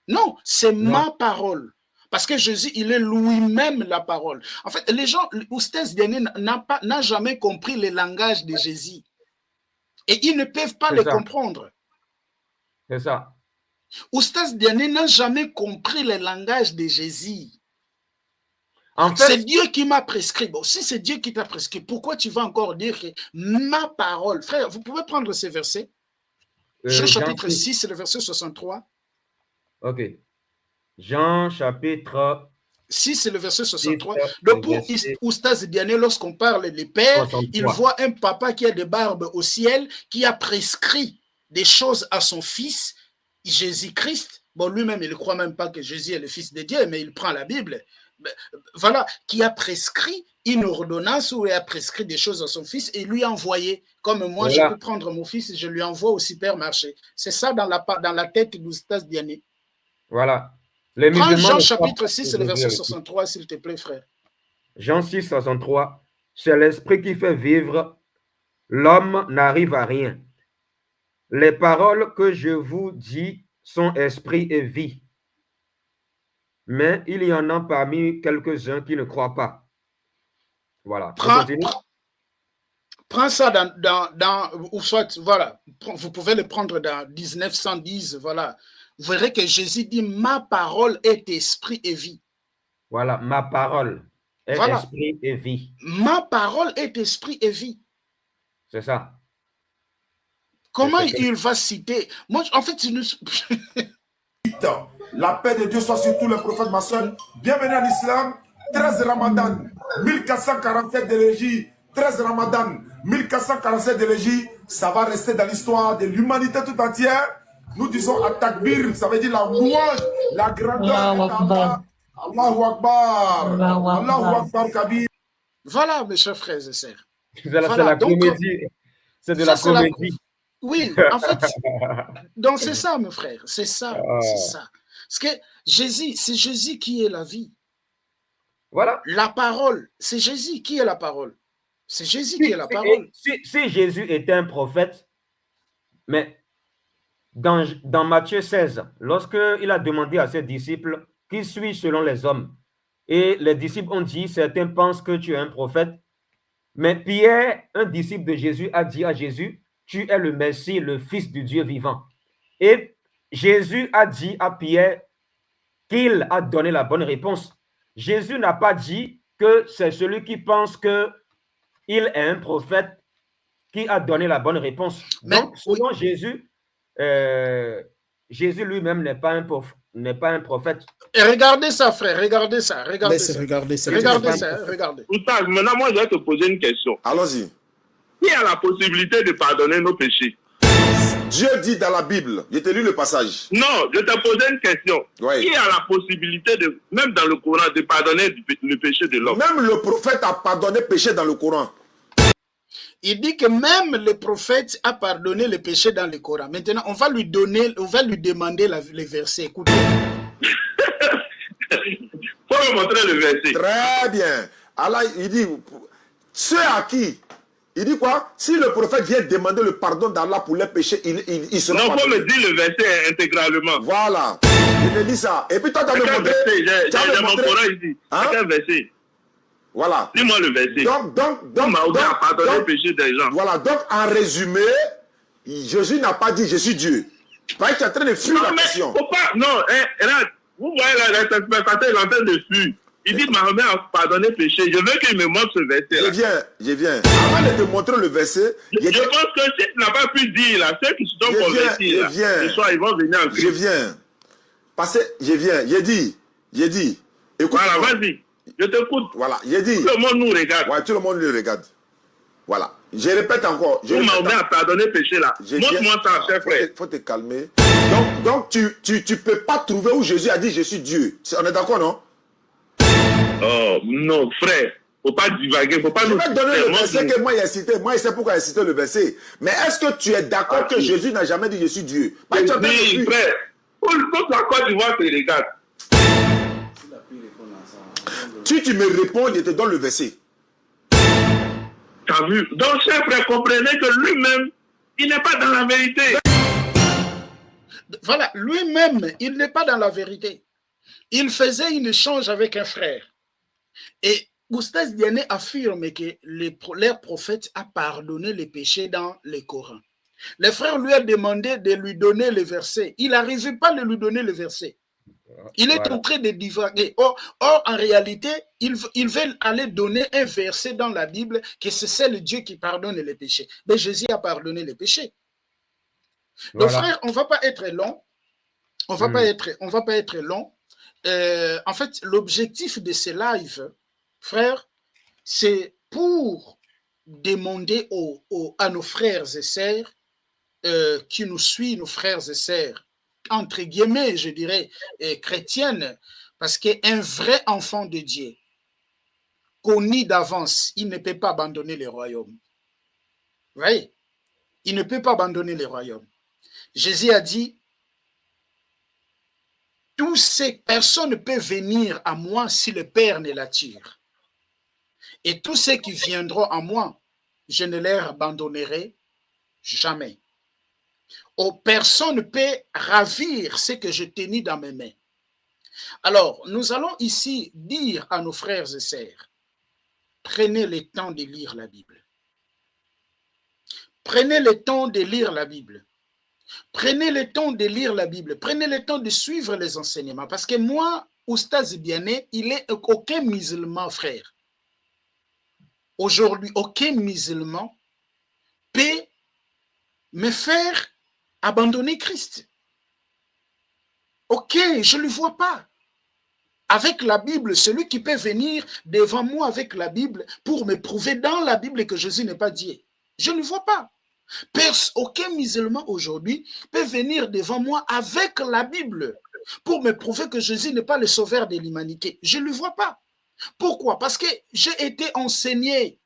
Non, c'est ma parole. Parce que Jésus, il est lui-même la parole. En fait, les gens, Oustaz Diané n'a jamais compris le langage de Jésus. Et ils ne peuvent pas le comprendre. C'est ça. Oustaz Diané n'a jamais compris le langage de Jésus. En fait, c'est Dieu qui m'a prescrit. Bon, si c'est Dieu qui t'a prescrit, pourquoi tu vas encore dire que ma parole? Frère, vous pouvez prendre ces versets. Jean chapitre 6, le verset 63. Ok. Jean chapitre 6, c'est le verset 63. Donc pour Oustaz Diané, lorsqu'on parle des pères, 63. Il voit un papa qui a des barbes au ciel, qui a prescrit des choses à son fils, Jésus-Christ. Bon, lui-même, il ne croit même pas que Jésus est le fils de Dieu, mais il prend la Bible. Voilà, qui a prescrit une ordonnance ou a prescrit des choses à son fils et lui a envoyé. Comme moi, voilà. Je peux prendre mon fils et je lui envoie au supermarché. C'est ça dans la tête d'Oustaz Diané. Voilà. Prends Jean chapitre 6, le verset 63, s'il te plaît, frère. Jean 6, 63. C'est l'esprit qui fait vivre. L'homme n'arrive à rien. Les paroles que je vous dis sont esprit et vie. Mais il y en a parmi quelques-uns qui ne croient pas. Voilà. Prends ça ou soit, voilà, vous pouvez le prendre dans 1910, voilà. Vous verrez que Jésus dit, ma parole est esprit et vie. Voilà, ma parole est esprit et vie. Ma parole est esprit et vie. C'est ça. Comment il va citer? Moi, en fait, La paix de Dieu soit sur tous les prophètes, ma soeur. Bienvenue en islam. 13 Ramadan, 1447 de l'Égypte. 13 Ramadan, 1447 de l'Égypte. Ça va rester dans l'histoire de l'humanité tout entière. Nous disons At-Takbir, ça veut dire la louange, la grandeur. Allahu Akbar. Allahu Akbar Kabir. Voilà, mes chers frères et sœurs. C'est la comédie. C'est de la comédie. Oui, en fait, donc c'est ça, mes frères. C'est ça, c'est ça. Parce que Jésus, c'est Jésus qui est la vie. Voilà. La parole, c'est Jésus qui est la parole. C'est Jésus qui est la parole. Si Jésus était un prophète, mais dans Matthieu 16, lorsqu'il a demandé à ses disciples, qui suis selon les hommes? Et les disciples ont dit, certains pensent que tu es un prophète. Mais Pierre, un disciple de Jésus, a dit à Jésus, tu es le Messie, le Fils du Dieu vivant. Et Jésus a dit à Pierre qu'il a donné la bonne réponse. Jésus n'a pas dit que c'est celui qui pense qu'il est un prophète qui a donné la bonne réponse. Donc, selon Jésus, Jésus lui-même n'est pas un prophète. Et regardez ça, frère, regardez ça, regardez ça. Regardez ça. Regardez ça, regardez. Oustaz, maintenant, moi, je vais te poser une question. Allons-y. Qui a la possibilité de pardonner nos péchés? Dieu dit dans la Bible, je t'ai lu le passage. Non, je te posais une question. Oui. Qui a la possibilité, même dans le Coran, de pardonner le péché de l'homme? Même le prophète a pardonné péché dans le Coran. Il dit que même le prophète a pardonné les péchés dans le Coran. Maintenant, on va lui demander les versets. Écoutez. Faut me montrer le verset. Très bien. Allah, il dit, ceux à qui? Il dit quoi? Si le prophète vient demander le pardon d'Allah pour les péchés, il sera Non, pardonné. faut me dire le verset intégralement. Voilà. Je te dis ça. Et puis toi, tu as Quel le verset? J'ai mon montré. Coran ici. Hein? Quel verset? Voilà. Dis-moi le verset. Donc, a pardonné le péché des gens. voilà. Donc, en résumé, Jésus n'a pas dit je suis Dieu. Parce que tu es en train de fuir Non, la mais question. faut pas. Non, regarde, vous voyez l'interprétateur est en train de fuir. Il dit Mahomet a pardonné le péché. Je veux qu'il me montre ce verset. Je viens. Avant de te montrer le verset, Je pense que si tu n'as pas pu dire là, ceux qui se sont convertis là, ce soir, ils vont venir en Christ. je viens. Parce que je viens. J'ai dit. Écoute. Voilà, vas-y. Je t'écoute. Voilà, j'ai dit. Tout le monde nous regarde. Ouais, tout le monde le regarde. Voilà. Je répète encore. Mahomet a pardonné le péché là. Montre-moi ça, cher frère. Faut te calmer. Donc tu peux pas trouver où Jésus a dit je suis Dieu. On est d'accord, non? Oh, non, frère. Faut pas divaguer. Faut pas Je nous. vais te donner le verset que moi il a cité. Moi, il sait pourquoi il a cité le verset. Mais est-ce que tu es d'accord que Jésus n'a jamais dit je suis Dieu? Oui, frère. Faut la Côte d'Ivoire te regarde. Tu me réponds, je te donne le verset. T'as vu? Donc, cher frère, comprenez que lui-même, il n'est pas dans la vérité. Voilà, lui-même, il n'est pas dans la vérité. Il faisait un échange avec un frère. Et Oustaz Diané affirme que leur prophète a pardonné les péchés dans le Coran. Le frère lui a demandé de lui donner le verset. Il n'arrivait pas à lui donner le verset. Il est en train de divaguer. Or, en réalité, ils veulent aller donner un verset dans la Bible que c'est le Dieu qui pardonne les péchés. Mais Jésus a pardonné les péchés. Donc, frère, on ne va pas être long. On va pas être long. En fait, l'objectif de ces lives, frère, c'est pour demander à nos frères et sœurs qui nous suivent, nos frères et sœurs, entre guillemets, je dirais, chrétiennes, parce qu'un vrai enfant de Dieu, connu d'avance, il ne peut pas abandonner le royaume. Vous voyez? Il ne peut pas abandonner le royaume. Jésus a dit, personne ne peut venir à moi si le Père ne l'attire. Et tous ceux qui viendront à moi, je ne les abandonnerai jamais. Oh, personne ne peut ravir ce que je tenais dans mes mains. Alors, nous allons ici dire à nos frères et sœurs, prenez le temps de lire la Bible. Prenez le temps de lire la Bible. Prenez le temps de lire la Bible. Prenez le temps de suivre les enseignements. Parce que moi, Oustaz Diané, il est aucun musulman, frère. Aujourd'hui, aucun musulman peut me faire abandonner Christ. Ok, je ne le vois pas. Avec la Bible, celui qui peut venir devant moi avec la Bible pour me prouver dans la Bible que Jésus n'est pas Dieu. Je ne le vois pas. Aucun musulman aujourd'hui peut venir devant moi avec la Bible pour me prouver que Jésus n'est pas le sauveur de l'humanité. Je ne le vois pas. Pourquoi? Parce que j'ai été enseigné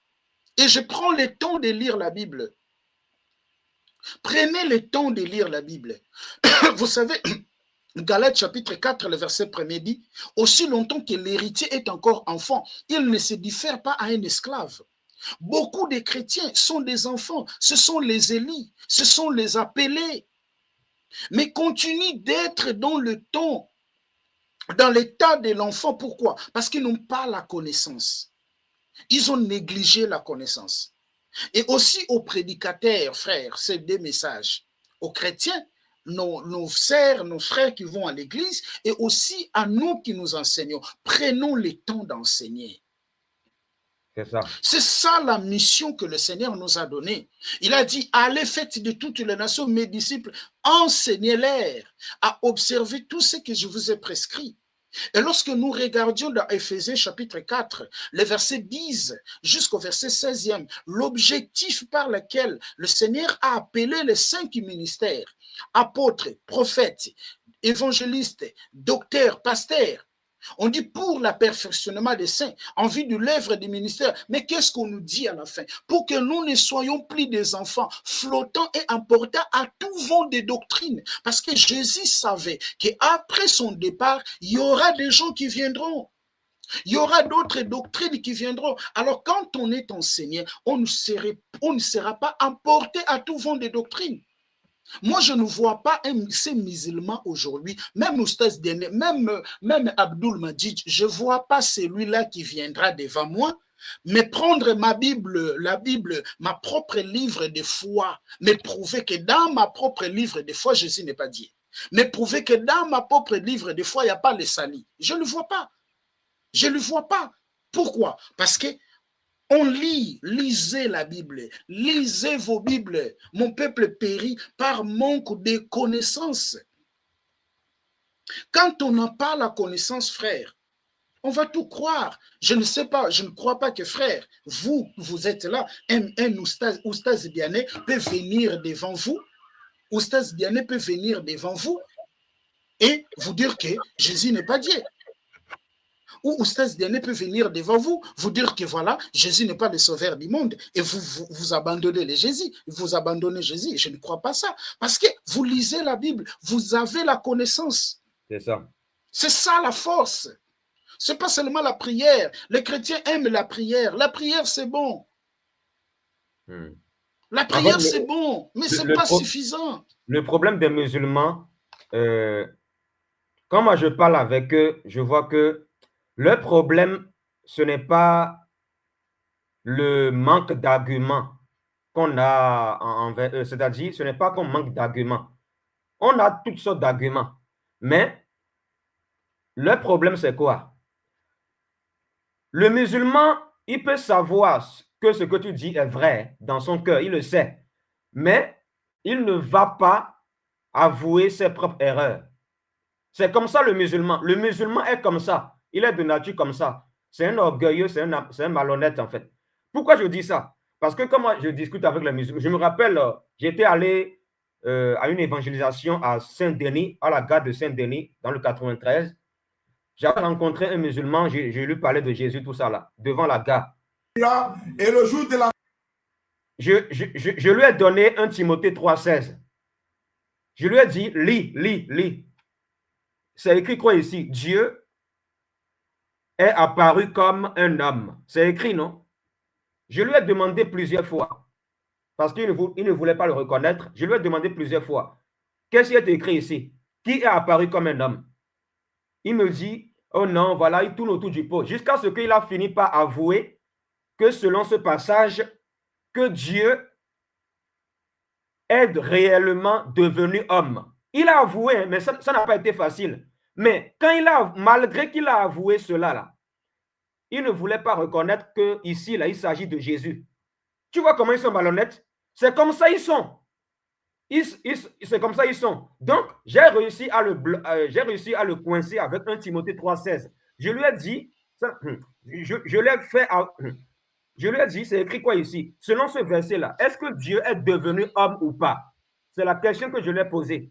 et je prends le temps de lire la Bible. Prenez le temps de lire la Bible. Vous savez, Galates chapitre 4, le verset 1er dit, aussi longtemps que l'héritier est encore enfant, il ne se diffère pas à un esclave. Beaucoup de chrétiens sont des enfants, ce sont les élus, ce sont les appelés, mais continuent d'être dans le temps, dans l'état de l'enfant. Pourquoi? Parce qu'ils n'ont pas la connaissance. Ils ont négligé la connaissance. Et aussi aux prédicateurs, frères, c'est des messages. Aux chrétiens, nos sœurs, nos frères qui vont à l'église, et aussi à nous qui nous enseignons. Prenons le temps d'enseigner. C'est ça. C'est ça la mission que le Seigneur nous a donnée. Il a dit, allez, faites de toutes les nations mes disciples, enseignez-les à observer tout ce que je vous ai prescrit. Et lorsque nous regardions dans Éphésiens chapitre 4, les versets 10 jusqu'au verset 16e, l'objectif par lequel le Seigneur a appelé les 5 ministères, apôtres, prophètes, évangélistes, docteurs, pasteurs, on dit pour le perfectionnement des saints, en vue de l'œuvre du ministère. Mais qu'est-ce qu'on nous dit à la fin? Pour que nous ne soyons plus des enfants flottants et emportés à tout vent des doctrines. Parce que Jésus savait qu'après son départ, il y aura des gens qui viendront. Il y aura d'autres doctrines qui viendront. Alors quand on est enseigné, on ne sera pas emporté à tout vent des doctrines. Moi, je ne vois pas ces musulmans aujourd'hui, même Oustaz Dene, même Abdul Majid, je ne vois pas celui-là qui viendra devant moi, mais prendre ma Bible, la Bible, ma propre livre de foi, mais prouver que dans ma propre livre de foi, Jésus n'est pas Dieu. Mais prouver que dans ma propre livre de foi, il n'y a pas le salut. Je ne le vois pas. Je ne le vois pas. Pourquoi? Parce que on lisez la Bible, lisez vos Bibles. Mon peuple périt par manque de connaissances. Quand on n'a pas la connaissance, frère, on va tout croire. Je ne sais pas, je ne crois pas que, frère, vous êtes là, un Oustaz Biané peut venir devant vous, Oustaz Biané peut venir devant vous et vous dire que Jésus n'est pas Dieu. Ou Oustaz Diané peut venir devant vous, vous dire que voilà, Jésus n'est pas le sauveur du monde, et vous abandonnez les Jésus, vous abandonnez Jésus. Je ne crois pas ça, parce que vous lisez la Bible, vous avez la connaissance. C'est ça. C'est ça la force. C'est pas seulement la prière. Les chrétiens aiment la prière. La prière, c'est bon. La prière, c'est bon, mais c'est pas suffisant. Le problème des musulmans, quand moi je parle avec eux, je vois que le problème, ce n'est pas le manque d'arguments qu'on a envers eux, c'est-à-dire ce n'est pas qu'on manque d'arguments. On a toutes sortes d'arguments, mais le problème c'est quoi? Le musulman, il peut savoir que ce que tu dis est vrai dans son cœur, il le sait, mais il ne va pas avouer ses propres erreurs. C'est comme ça le musulman. Le musulman est comme ça. Il est de nature comme ça. C'est un orgueilleux, c'est un malhonnête en fait. Pourquoi je dis ça? Parce que quand moi je discute avec les musulmans, je me rappelle, j'étais allé à une évangélisation à Saint-Denis, à la gare de Saint-Denis, dans le 93. J'avais rencontré un musulman, je lui parlais de Jésus, tout ça là, devant la gare. Et le jour de la... Je lui ai donné 1 Timothée 3,16. Je lui ai dit, lis. C'est écrit quoi ici? Dieu est apparu comme un homme. C'est écrit, non? Je lui ai demandé plusieurs fois, parce qu'il ne voulait pas le reconnaître. Je lui ai demandé plusieurs fois, qu'est-ce qui est écrit ici? Qui est apparu comme un homme? Il me dit, oh non, voilà, il tourne autour du pot, jusqu'à ce qu'il a fini par avouer que selon ce passage, que Dieu est réellement devenu homme. Il a avoué, mais ça n'a pas été facile. Mais quand malgré qu'il a avoué cela, là, il ne voulait pas reconnaître qu'ici, là, il s'agit de Jésus. Tu vois comment ils sont malhonnêtes? C'est comme ça ils sont. C'est comme ça ils sont. Donc, j'ai réussi à le coincer avec 1 Timothée 3,16. Je lui ai dit, je lui ai dit, c'est écrit quoi ici? Selon ce verset-là, est-ce que Dieu est devenu homme ou pas? C'est la question que je lui ai posée.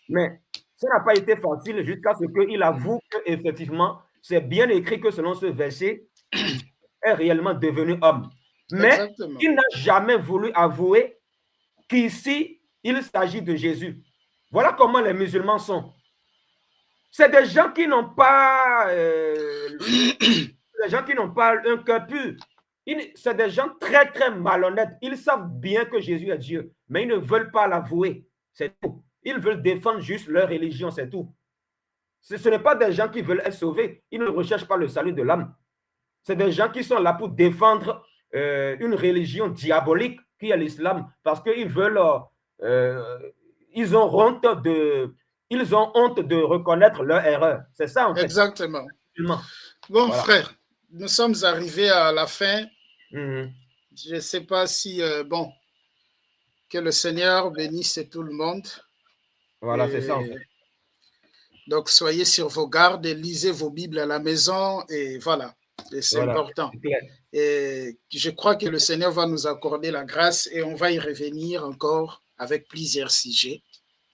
Mais ça n'a pas été facile jusqu'à ce qu'il avoue qu'effectivement, c'est bien écrit que selon ce verset, il est réellement devenu homme. Mais exactement, il n'a jamais voulu avouer qu'ici, il s'agit de Jésus. Voilà comment les musulmans sont. C'est des gens qui n'ont pas, un cœur pur. C'est des gens très, très malhonnêtes. Ils savent bien que Jésus est Dieu, mais ils ne veulent pas l'avouer. C'est tout. Ils veulent défendre juste leur religion, c'est tout. Ce n'est pas des gens qui veulent être sauvés. Ils ne recherchent pas le salut de l'âme. C'est des gens qui sont là pour défendre une religion diabolique qui est l'islam, parce qu'ils veulent, ils ont honte de reconnaître leur erreur. C'est ça en fait. Exactement. Bon, voilà. Frère, nous sommes arrivés à la fin. Mhm. Je ne sais pas si, bon, que le Seigneur bénisse tout le monde. Voilà, Et c'est ça en fait. donc, soyez sur vos gardes et lisez vos Bibles à la maison. Et voilà, c'est Voilà, important. c'est clair. Et je crois que le Seigneur va nous accorder la grâce et on va y revenir encore avec plusieurs sujets.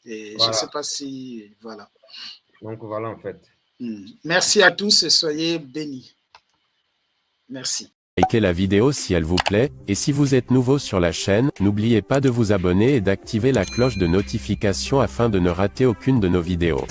Et je ne Voilà. sais pas si... Voilà. Donc voilà en fait. Merci à tous et soyez bénis. Merci. Likez la vidéo si elle vous plaît, et si vous êtes nouveau sur la chaîne, n'oubliez pas de vous abonner et d'activer la cloche de notification afin de ne rater aucune de nos vidéos.